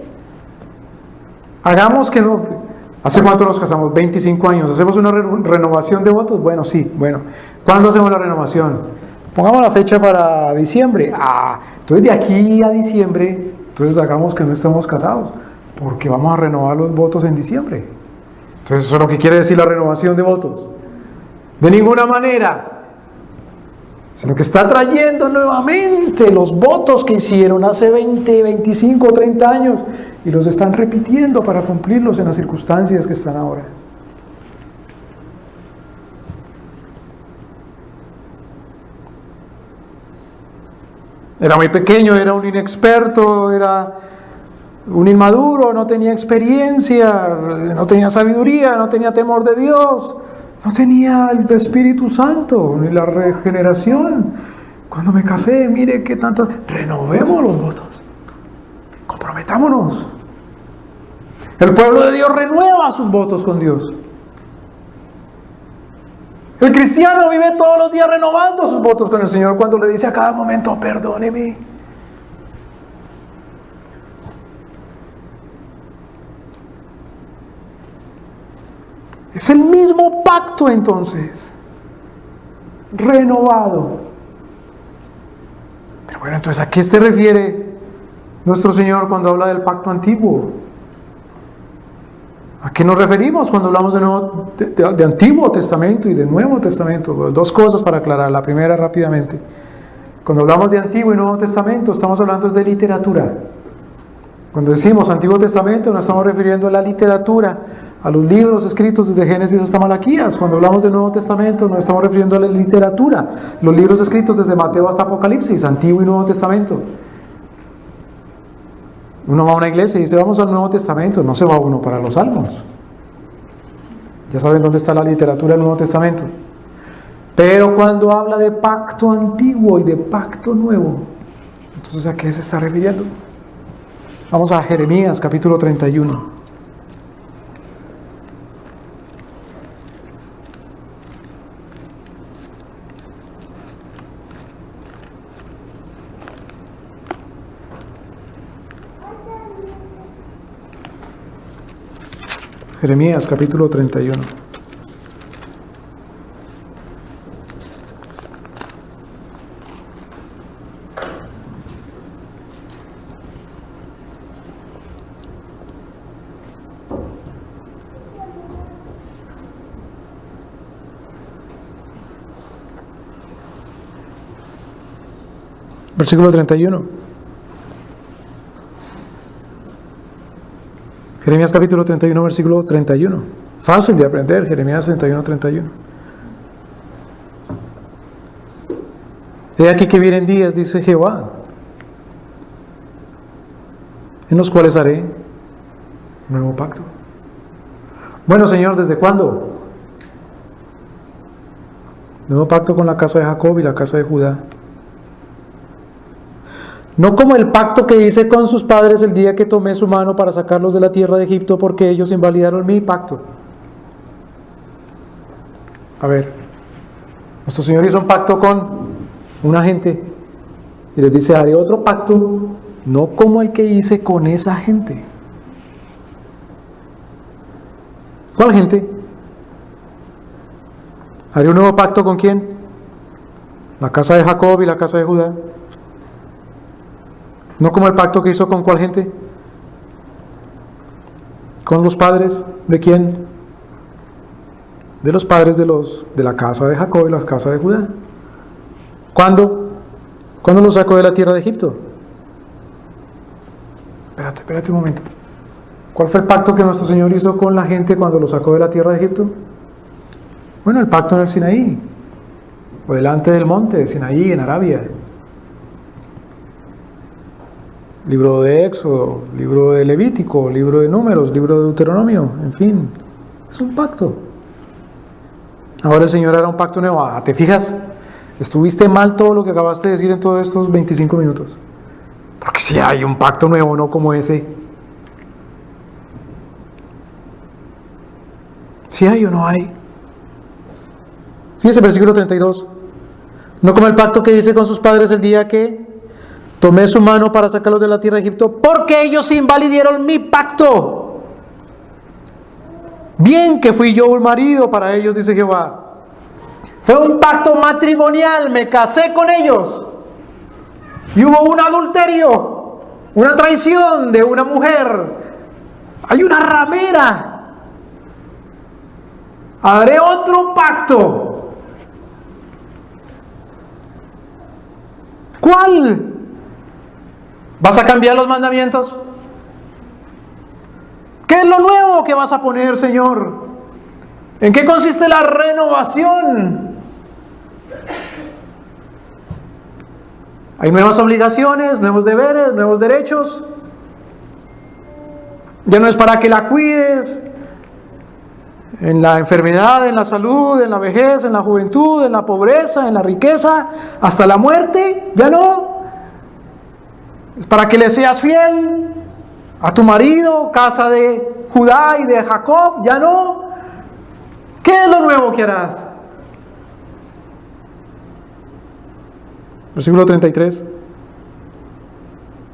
S1: hagamos que no. ¿Hace cuánto nos casamos? 25 años. ¿Hacemos una renovación de votos? Bueno, sí, bueno. ¿Cuándo hacemos la renovación? Pongamos la fecha para diciembre. Entonces de aquí a diciembre, entonces hagamos que no estemos casados, porque vamos a renovar los votos en diciembre. Entonces eso es lo que quiere decir la renovación de votos. De ninguna manera, sino que está trayendo nuevamente los votos que hicieron hace 20, 25, 30 años y los están repitiendo para cumplirlos en las circunstancias que están ahora. Era muy pequeño, era un inexperto, era un inmaduro, no tenía experiencia, no tenía sabiduría, no tenía temor de Dios, no tenía el Espíritu Santo, ni la regeneración. Cuando me casé, mire qué tantas. Renovemos los votos, comprometámonos. El pueblo de Dios renueva sus votos con Dios. El cristiano vive todos los días renovando sus votos con el Señor cuando le dice a cada momento, perdóneme. Es el mismo pacto entonces, renovado. Pero bueno, entonces ¿a qué se refiere nuestro Señor cuando habla del pacto antiguo? ¿A qué nos referimos cuando hablamos de Antiguo Testamento y de Nuevo Testamento? Dos cosas para aclarar. La primera rápidamente. Cuando hablamos de Antiguo y Nuevo Testamento, estamos hablando de literatura. Cuando decimos Antiguo Testamento, nos estamos refiriendo a la literatura, a los libros escritos desde Génesis hasta Malaquías. Cuando hablamos del Nuevo Testamento, nos estamos refiriendo a la literatura, los libros escritos desde Mateo hasta Apocalipsis, Antiguo y Nuevo Testamento. Uno va a una iglesia y dice, vamos al Nuevo Testamento, no se va uno para los Salmos. Ya saben dónde está la literatura del Nuevo Testamento. Pero cuando habla de pacto antiguo y de pacto nuevo, entonces ¿a qué se está refiriendo? Vamos a Jeremías capítulo 31. Jeremías capítulo 31. Versículo 31. Jeremías capítulo 31, versículo 31. Fácil de aprender, Jeremías 31, 31. He aquí que vienen días, dice Jehová, en los cuales haré nuevo pacto. Bueno, Señor, ¿desde cuándo? Nuevo pacto con la casa de Jacob y la casa de Judá. No como el pacto que hice con sus padres el día que tomé su mano para sacarlos de la tierra de Egipto, porque ellos invalidaron mi pacto. A ver, nuestro Señor hizo un pacto con una gente y les dice, haré otro pacto, no como el que hice con esa gente. ¿Cuál gente? ¿Haré un nuevo pacto con quién? La casa de Jacob y la casa de Judá. ¿No como el pacto que hizo con cuál gente? ¿Con los padres? ¿De quién? De los padres de la casa de Jacob y la casa de Judá. ¿Cuándo? ¿Cuándo los sacó de la tierra de Egipto? Espérate un momento. ¿Cuál fue el pacto que nuestro Señor hizo con la gente cuando los sacó de la tierra de Egipto? Bueno, el pacto en el Sinaí, o delante del monte de Sinaí, en Arabia. Libro de Éxodo, libro de Levítico, libro de Números, libro de Deuteronomio, en fin, es un pacto. Ahora el Señor hará un pacto nuevo. ¿Te fijas? Estuviste mal todo lo que acabaste de decir en todos estos 25 minutos. Porque si hay un pacto nuevo, no como ese. ¿Si hay o no hay? Fíjese, versículo 32. No como el pacto que hice con sus padres el día que tomé su mano para sacarlos de la tierra de Egipto, porque ellos invalidieron mi pacto. Bien que fui yo un marido para ellos, dice Jehová. Fue un pacto matrimonial, me casé con ellos. Y hubo un adulterio, una traición de una mujer. Hay una ramera. Haré otro pacto. ¿Cuál? ¿Vas a cambiar los mandamientos? ¿Qué es lo nuevo que vas a poner, Señor? ¿En qué consiste la renovación? Hay nuevas obligaciones, nuevos deberes, nuevos derechos. Ya no es para que la cuides en la enfermedad, en la salud, en la vejez, en la juventud, en la pobreza, en la riqueza, hasta la muerte. Ya no. Es para que le seas fiel a tu marido, casa de Judá y de Jacob. Ya no. ¿Qué es lo nuevo que harás? Versículo 33.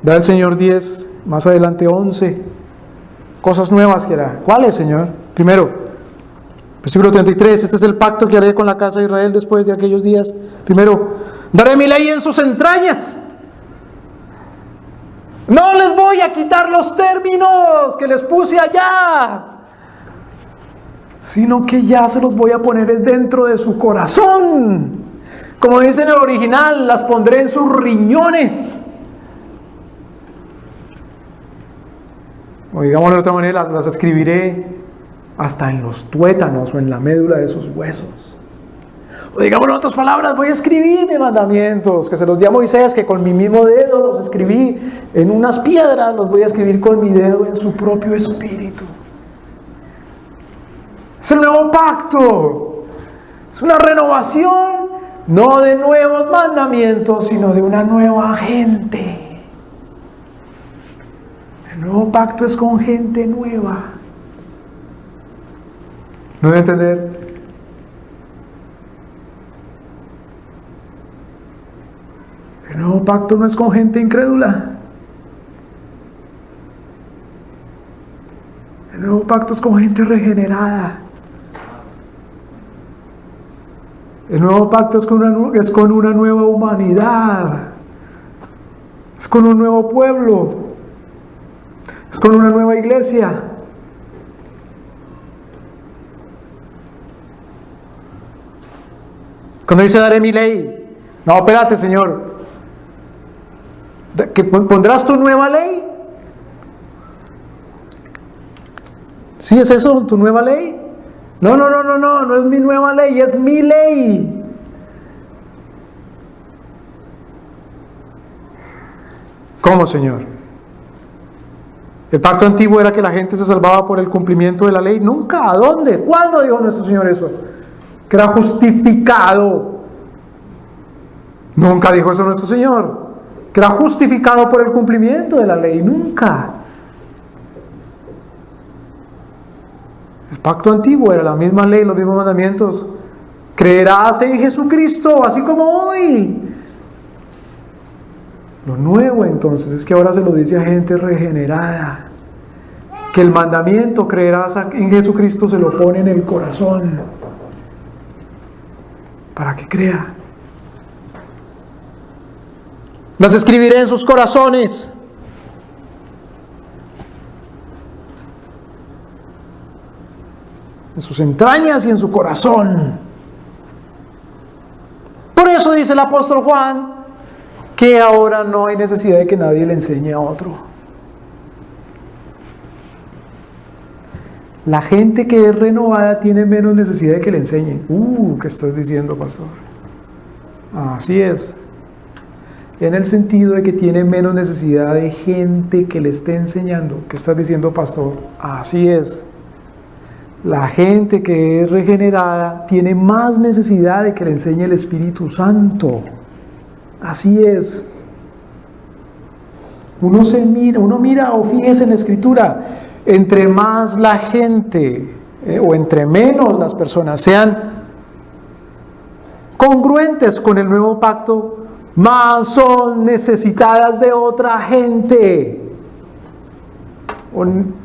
S1: Da el Señor 10, más adelante 11. Cosas nuevas que hará. ¿Cuáles, Señor? Primero, versículo 33. Este es el pacto que haré con la casa de Israel después de aquellos días. Primero, daré mi ley en sus entrañas. No les voy a quitar los términos que les puse allá, sino que ya se los voy a poner dentro de su corazón. Como dice en el original, las pondré en sus riñones. O digámoslo de otra manera, las escribiré hasta en los tuétanos o en la médula de sus huesos. O digámoslo en otras palabras, voy a escribir mis mandamientos, que se los di a Moisés, que con mi mismo dedo los escribí en unas piedras, los voy a escribir con mi dedo en su propio espíritu. Es el nuevo pacto. Es una renovación, no de nuevos mandamientos, sino de una nueva gente. El nuevo pacto es con gente nueva. ¿No voy a entender? El nuevo pacto no es con gente incrédula. El nuevo pacto es con gente regenerada. El nuevo pacto es con una nueva humanidad. Es con un nuevo pueblo. Es con una nueva iglesia. Cuando dice daré mi ley, no, espérate, Señor. ¿Que pondrás tu nueva ley? ¿Sí es eso, tu nueva ley? No es mi nueva ley, es mi ley. ¿Cómo, Señor? ¿El pacto antiguo era que la gente se salvaba por el cumplimiento de la ley? Nunca. ¿A dónde? ¿Cuándo dijo nuestro Señor eso? Que era justificado. Nunca dijo eso nuestro Señor. Que era justificado por el cumplimiento de la ley. Nunca. El pacto antiguo era la misma ley, los mismos mandamientos. Creerás en Jesucristo, así como hoy. Lo nuevo entonces es que ahora se lo dice a gente regenerada. Que el mandamiento, creerás en Jesucristo, se lo pone en el corazón. Para que crea. Las escribiré en sus corazones. en sus entrañas y en su corazón. Por eso dice el apóstol Juan que ahora no hay necesidad de que nadie le enseñe a otro. La gente que es renovada tiene menos necesidad de que le enseñen. ¿Qué estás diciendo, pastor? Así es. En el sentido de que tiene menos necesidad de gente que le esté enseñando. ¿Qué estás diciendo, pastor? Así es. La gente que es regenerada tiene más necesidad de que le enseñe el Espíritu Santo. Así es. Uno mira o fíjese en la Escritura, entre más la gente o entre menos las personas sean congruentes con el nuevo pacto, más son necesitadas de otra gente. O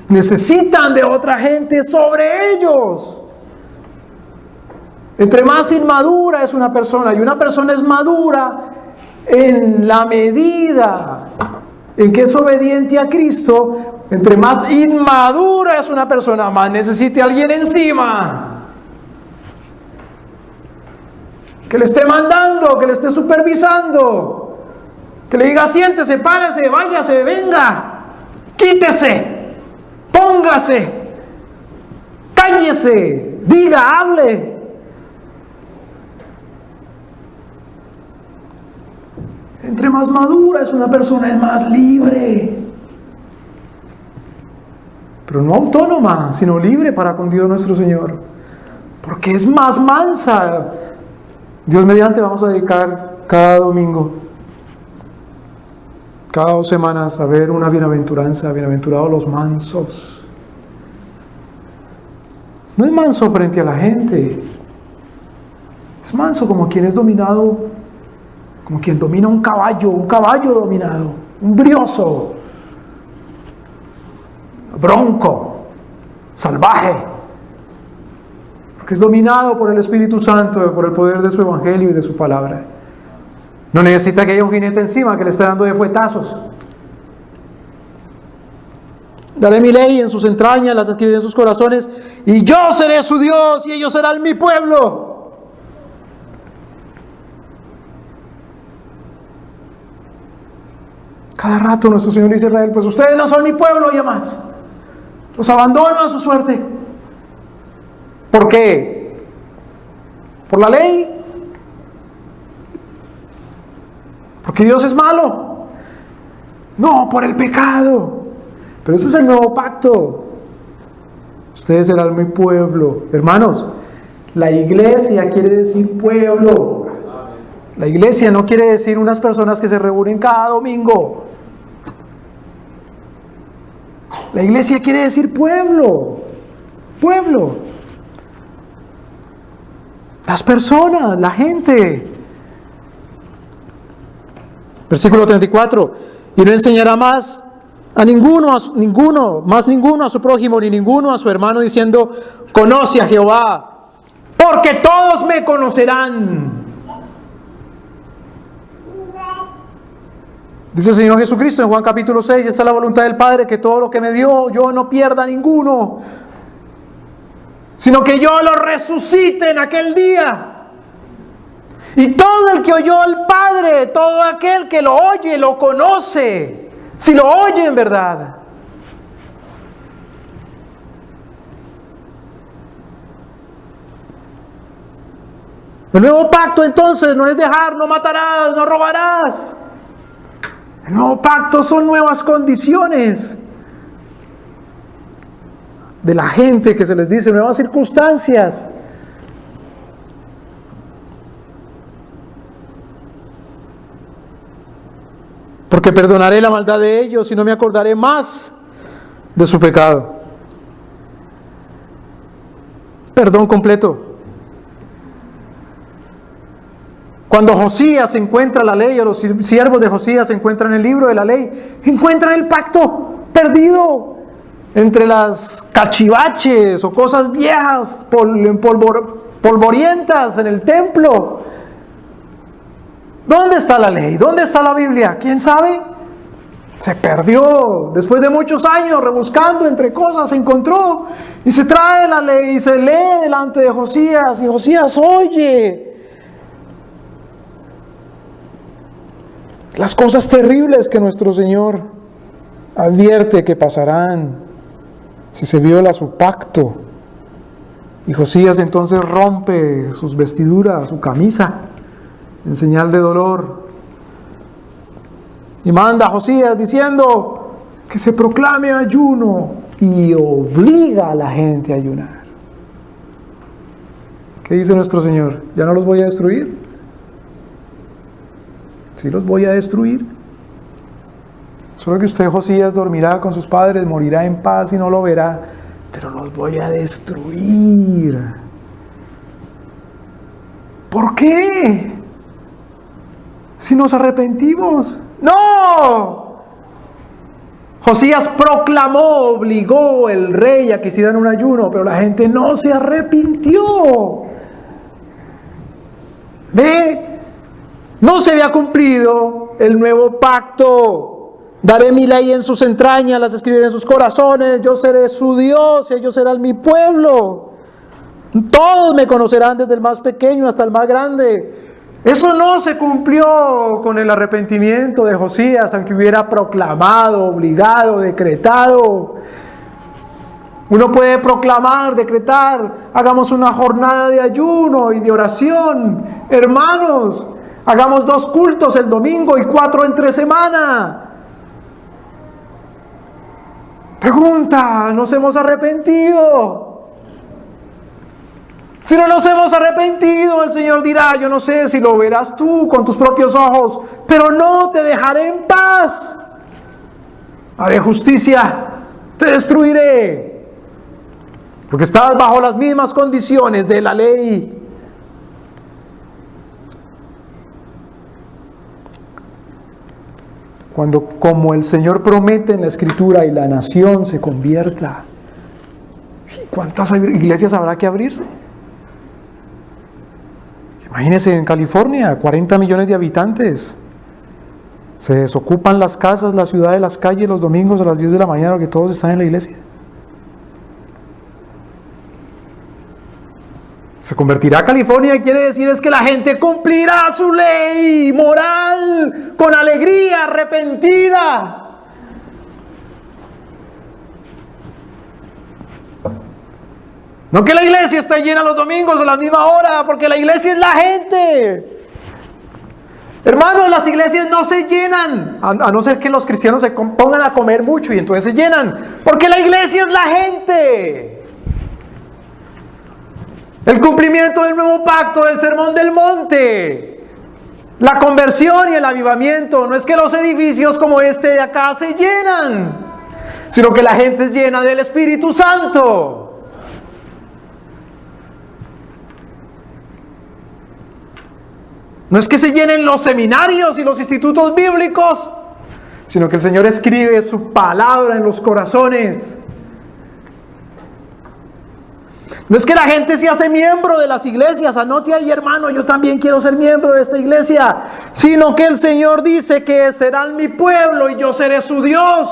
S1: necesitan de otra gente sobre ellos. Entre más inmadura es una persona, y una persona es madura en la medida en que es obediente a Cristo, entre más inmadura es una persona, más necesita a alguien encima que le esté mandando, que le esté supervisando, que le diga siéntese, párese, váyase, venga, quítese, póngase, cállese, diga, hable. Entre más madura es una persona, es más libre. Pero no autónoma, sino libre para con Dios nuestro Señor. Porque es más mansa. Dios mediante vamos a dedicar cada domingo, cada 2 semanas, a ver una bienaventuranza. Bienaventurados los mansos. No es manso frente a la gente. Es manso como quien es dominado, como quien domina un caballo dominado, un brioso, bronco, salvaje, porque es dominado por el Espíritu Santo, por el poder de su Evangelio y de su palabra. No necesita que haya un jinete encima que le esté dando de fuetazos. Daré mi ley en sus entrañas, las escribiré en sus corazones, y yo seré su Dios y ellos serán mi pueblo. Cada rato nuestro Señor dice a Israel, pues ustedes no son mi pueblo ya más. Los abandono a su suerte. ¿Por qué? ¿Por la ley? ¿Porque Dios es malo? No, por el pecado. Pero ese es el nuevo pacto. Ustedes serán mi pueblo. Hermanos, la iglesia quiere decir pueblo. La iglesia no quiere decir unas personas que se reúnen cada domingo. La iglesia quiere decir pueblo. Pueblo. Las personas, la gente. Versículo 34. Y no enseñará más a ninguno a su prójimo, ni ninguno a su hermano, diciendo, conoce a Jehová, porque todos me conocerán. Dice el Señor Jesucristo en Juan capítulo 6, esta es la voluntad del Padre, que todo lo que me dio, yo no pierda ninguno, sino que yo lo resucite en aquel día. Y todo el que oyó al Padre, todo aquel que lo oye, lo conoce, si lo oye en verdad. El nuevo pacto entonces no es dejar, no matarás, no robarás. El nuevo pacto son nuevas condiciones de la gente que se les dice, nuevas circunstancias. Porque perdonaré la maldad de ellos y no me acordaré más de su pecado. Perdón completo. Cuando Josías encuentra la ley, o los siervos de Josías encuentran el libro de la ley, encuentran el pacto perdido entre las cachivaches o cosas viejas, polvorientas en el templo. ¿Dónde está la ley? ¿Dónde está la Biblia? ¿Quién sabe? Se perdió. Después de muchos años rebuscando entre cosas, se encontró y se trae la ley y se lee delante de Josías. Y Josías oye las cosas terribles que nuestro Señor advierte que pasarán si se viola su pacto. Y Josías entonces rompe sus vestiduras, su camisa, en señal de dolor. Y manda a Josías diciendo que se proclame ayuno y obliga a la gente a ayunar. ¿Qué dice nuestro Señor? ¿Ya no los voy a destruir? Sí los voy a destruir. Solo que usted, Josías, dormirá con sus padres, morirá en paz y no lo verá, pero los voy a destruir. ¿Por qué? Si nos arrepentimos. ¡No! Josías proclamó, obligó el rey a que hicieran un ayuno, pero la gente no se arrepintió. ¿Ve? No se había cumplido el nuevo pacto. Daré mi ley en sus entrañas, las escribiré en sus corazones, yo seré su Dios, ellos serán mi pueblo. Todos me conocerán desde el más pequeño hasta el más grande. Eso no se cumplió con el arrepentimiento de Josías, aunque hubiera proclamado, obligado, decretado. Uno puede proclamar, decretar, hagamos una jornada de ayuno y de oración. Hermanos, hagamos 2 cultos el domingo y 4 entre semana. Pregunta, ¿nos hemos arrepentido? Si no nos hemos arrepentido, el Señor dirá, yo no sé si lo verás tú con tus propios ojos, pero no te dejaré en paz. Haré justicia, te destruiré, porque estás bajo las mismas condiciones de la ley. Cuando, como el Señor promete en la Escritura, y la nación se convierta, ¿cuántas iglesias habrá que abrirse? Imagínense en California, 40 millones de habitantes. Se desocupan las casas, la ciudad de las calles los domingos a las 10 de la mañana, porque todos están en la iglesia. Se convertirá a California, quiere decir es que la gente cumplirá su ley moral con alegría, arrepentida. No que la iglesia esté llena los domingos a la misma hora, porque la iglesia es la gente. Hermanos, las iglesias no se llenan, a no ser que los cristianos se pongan a comer mucho y entonces se llenan, porque la iglesia es la gente. El cumplimiento del nuevo pacto, del sermón del monte, la conversión y el avivamiento, no es que los edificios como este de acá se llenan, sino que la gente es llena del Espíritu Santo. No es que se llenen los seminarios y los institutos bíblicos, sino que el Señor escribe su palabra en los corazones. No es que la gente se hace miembro de las iglesias, anote ahí, hermano, yo también quiero ser miembro de esta iglesia, sino que el Señor dice que serán mi pueblo y yo seré su Dios.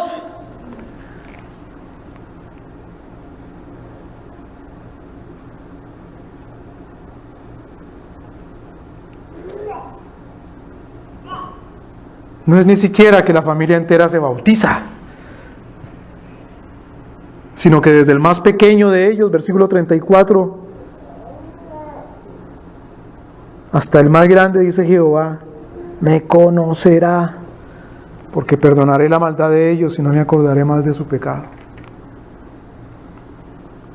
S1: No es ni siquiera que la familia entera se bautiza, sino que desde el más pequeño de ellos, versículo 34, hasta el más grande, dice Jehová, me conocerá, porque perdonaré la maldad de ellos y no me acordaré más de su pecado.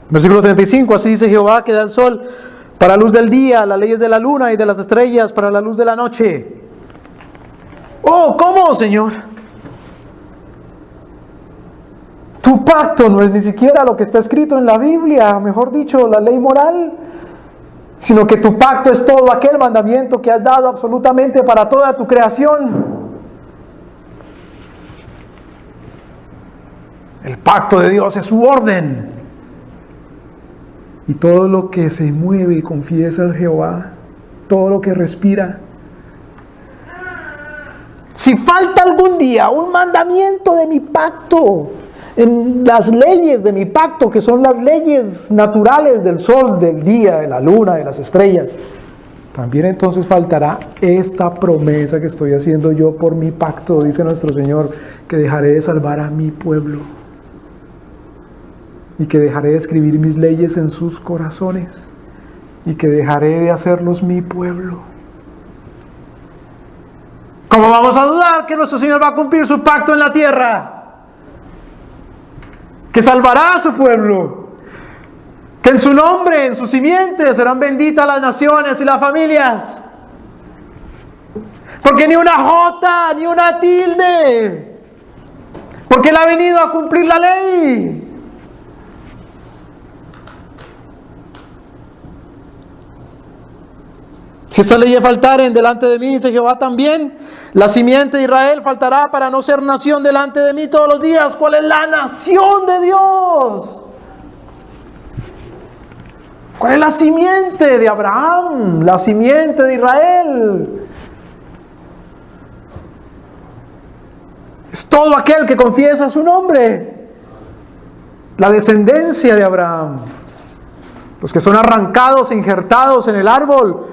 S1: Versículo 35, así dice Jehová, que da el sol para la luz del día, las leyes de la luna y de las estrellas para la luz de la noche. Oh, ¿cómo, Señor? Tu pacto no es ni siquiera lo que está escrito en la Biblia, mejor dicho, la ley moral, sino que tu pacto es todo aquel mandamiento que has dado absolutamente para toda tu creación. El pacto de Dios es su orden. Y todo lo que se mueve y confiesa al Jehová, todo lo que respira, Si falta algún día un mandamiento de mi pacto, en las leyes de mi pacto, que son las leyes naturales del sol, del día, de la luna, de las estrellas, también entonces faltará esta promesa que estoy haciendo yo por mi pacto, dice nuestro Señor, que dejaré de salvar a mi pueblo y que dejaré de escribir mis leyes en sus corazones y que dejaré de hacerlos mi pueblo. ¿Cómo vamos a dudar que nuestro Señor va a cumplir su pacto en la tierra? Que salvará a su pueblo, que en su nombre, en sus simientes serán benditas las naciones y las familias, porque ni una jota, ni una tilde, porque Él ha venido a cumplir la ley. Si estas leyes faltaren delante de mí, dice Jehová, también la simiente de Israel faltará para no ser nación delante de mí todos los días. ¿Cuál es la nación de Dios? ¿Cuál es la simiente de Abraham? La simiente de Israel. Es todo aquel que confiesa su nombre. La descendencia de Abraham. Los que son arrancados e injertados en el árbol.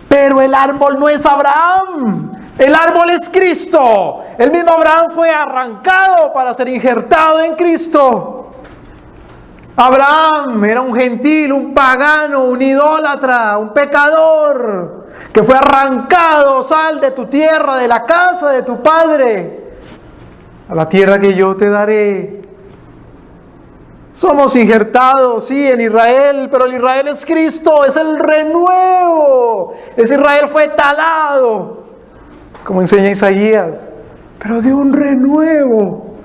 S1: Pero el árbol no es Abraham, el árbol es Cristo. El mismo Abraham fue arrancado para ser injertado en Cristo. Abraham era un gentil, un pagano, un idólatra, un pecador, que fue arrancado. Sal de tu tierra, de la casa de tu padre, a la tierra que yo te daré. Somos injertados, sí, en Israel, pero el Israel es Cristo, es el renuevo. Ese Israel fue talado, como enseña Isaías, pero de un renuevo.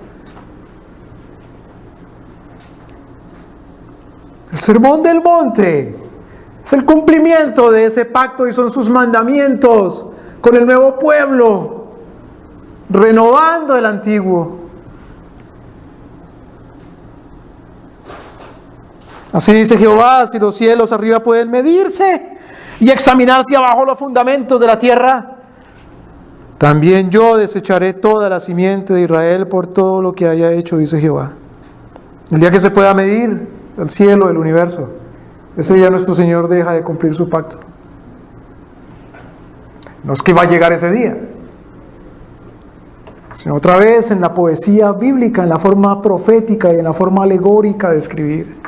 S1: El sermón del monte es el cumplimiento de ese pacto y son sus mandamientos con el nuevo pueblo, renovando el antiguo. Así dice Jehová, si los cielos arriba pueden medirse y examinarse abajo los fundamentos de la tierra, también yo desecharé toda la simiente de Israel por todo lo que haya hecho, dice Jehová. El día que se pueda medir el cielo, el universo, ese día nuestro Señor deja de cumplir su pacto. No es que va a llegar ese día, sino otra vez en la poesía bíblica, en la forma profética y en la forma alegórica de escribir.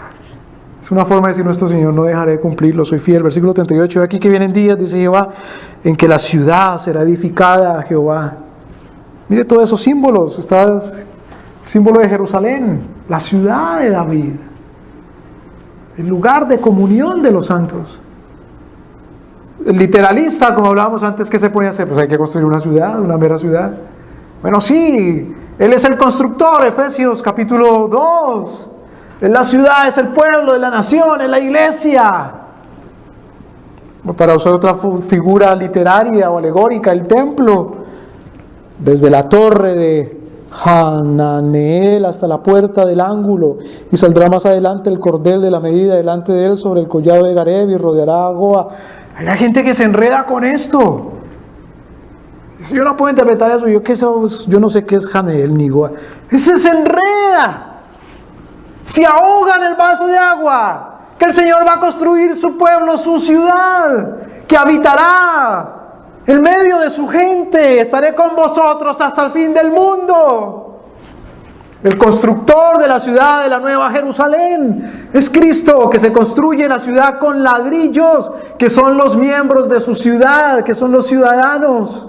S1: Es una forma de decir nuestro Señor, no dejaré de cumplirlo, soy fiel. Versículo 38, aquí que vienen días, dice Jehová, en que la ciudad será edificada a Jehová. Mire todos esos símbolos, está el símbolo de Jerusalén, la ciudad de David, el lugar de comunión de los santos. El literalista, como hablábamos antes, ¿qué se puede hacer? Pues hay que construir una ciudad, una mera ciudad. Bueno, sí, Él es el constructor, Efesios capítulo 2. Es la ciudad, es el pueblo, es la nación, es la iglesia. Para usar otra figura literaria o alegórica, el templo, desde la torre de Hananeel hasta la puerta del ángulo, y saldrá más adelante el cordel de la medida delante de él sobre el collado de Gareb y rodeará a Goa. Hay gente que se enreda con esto. Yo no puedo interpretar eso, yo no sé qué es Hananeel ni Goa. Ese se enreda. Se ahoga en el vaso de agua, que el Señor va a construir su pueblo, su ciudad, que habitará en medio de su gente. Estaré con vosotros hasta el fin del mundo. El constructor de la ciudad de la Nueva Jerusalén es Cristo, que se construye la ciudad con ladrillos, que son los miembros de su ciudad, que son los ciudadanos.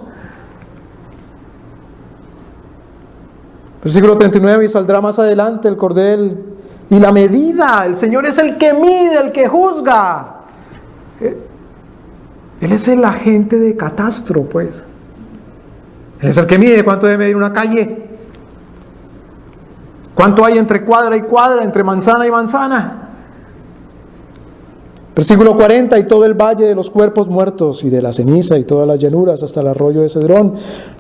S1: Versículo 39, y saldrá más adelante el cordel y la medida. El Señor es el que mide, el que juzga. Él es el agente de catastro, pues. Él es el que mide cuánto debe medir una calle. Cuánto hay entre cuadra y cuadra, entre manzana y manzana. Versículo 40, y todo el valle de los cuerpos muertos y de la ceniza y todas las llanuras hasta el arroyo de Cedrón,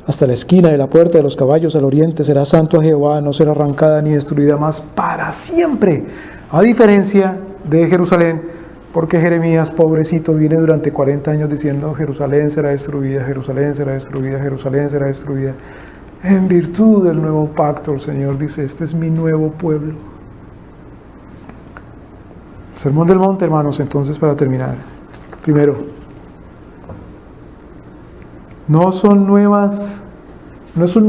S1: hasta la esquina de la puerta de los caballos al oriente, será santo a Jehová, no será arrancada ni destruida más para siempre. A diferencia de Jerusalén, Porque Jeremías, pobrecito, viene durante 40 años diciendo: Jerusalén será destruida, Jerusalén será destruida, Jerusalén será destruida. En virtud del nuevo pacto, el Señor dice: este es mi nuevo pueblo. El Sermón del Monte, hermanos, entonces, para terminar. Primero, no es un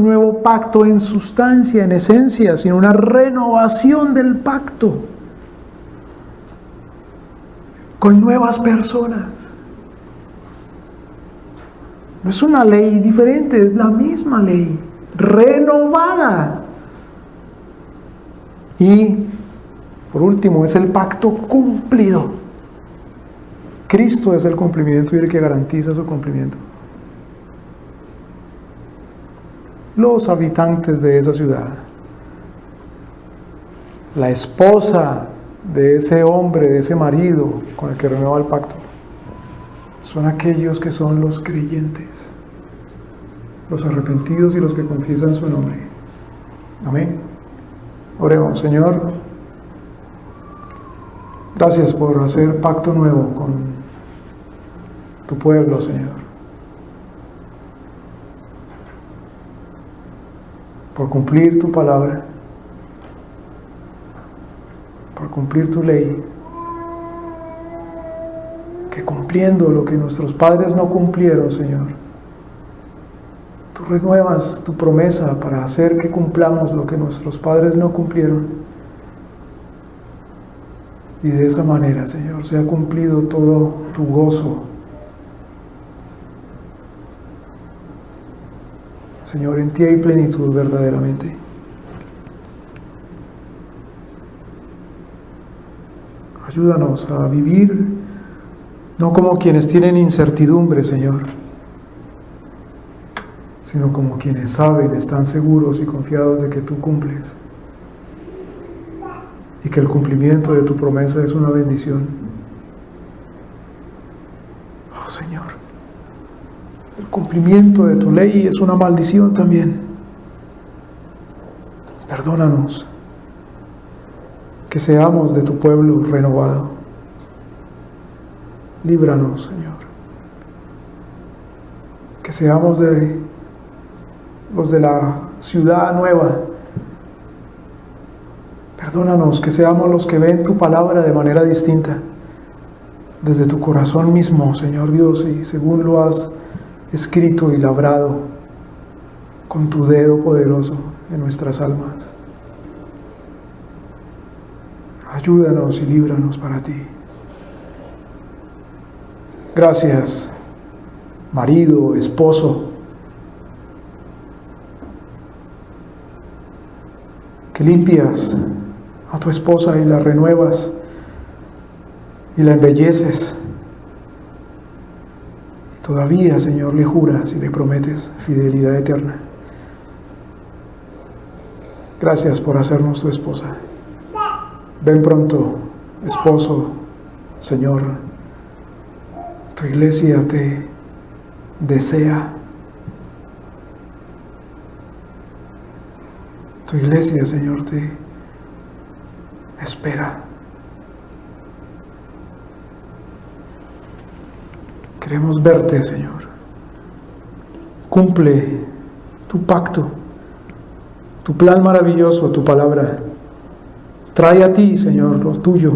S1: nuevo pacto en sustancia, en esencia, sino una renovación del pacto con nuevas personas. No es una ley diferente, es la misma ley, renovada. Y, por último, es el pacto cumplido. Cristo es el cumplimiento y el que garantiza su cumplimiento. Los habitantes de esa ciudad, la esposa de ese hombre, de ese marido con el que renueva el pacto, son aquellos que son los creyentes, los arrepentidos y los que confiesan su nombre. Amén. Oremos. Señor, gracias por hacer pacto nuevo con tu pueblo, Señor. Por cumplir tu palabra, por cumplir tu ley, que cumpliendo lo que nuestros padres no cumplieron, Señor, tú renuevas tu promesa para hacer que cumplamos lo que nuestros padres no cumplieron. Y de esa manera, Señor, sea cumplido todo tu gozo. Señor, en ti hay plenitud verdaderamente. Ayúdanos a vivir no como quienes tienen incertidumbre, Señor, sino como quienes saben, están seguros y confiados de que tú cumples y que el cumplimiento de tu promesa es una bendición. Oh, Señor, el cumplimiento de tu ley es una maldición también. Perdónanos, que seamos de tu pueblo renovado. Líbranos, Señor. Que seamos de los de la ciudad nueva. Perdónanos, que seamos los que ven tu palabra de manera distinta, desde tu corazón mismo, Señor Dios, y según lo has escrito y labrado con tu dedo poderoso en nuestras almas. Ayúdanos y líbranos para ti. Gracias, marido, esposo, que limpias a tu esposa y la renuevas y la embelleces. Y todavía, Señor, le juras y le prometes fidelidad eterna. Gracias por hacernos tu esposa. Ven pronto, esposo, Señor. Tu iglesia te desea. Tu iglesia, Señor, te espera. Queremos verte, Señor. Cumple tu pacto, tu plan maravilloso, tu palabra. Trae a ti, Señor, lo tuyo.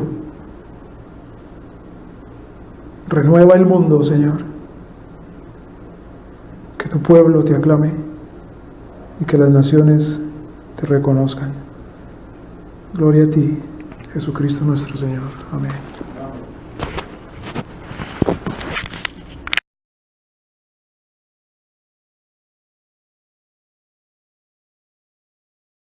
S1: Renueva el mundo, Señor. Que tu pueblo te aclame y que las naciones te reconozcan. Gloria a ti, Jesucristo nuestro Señor. Amén.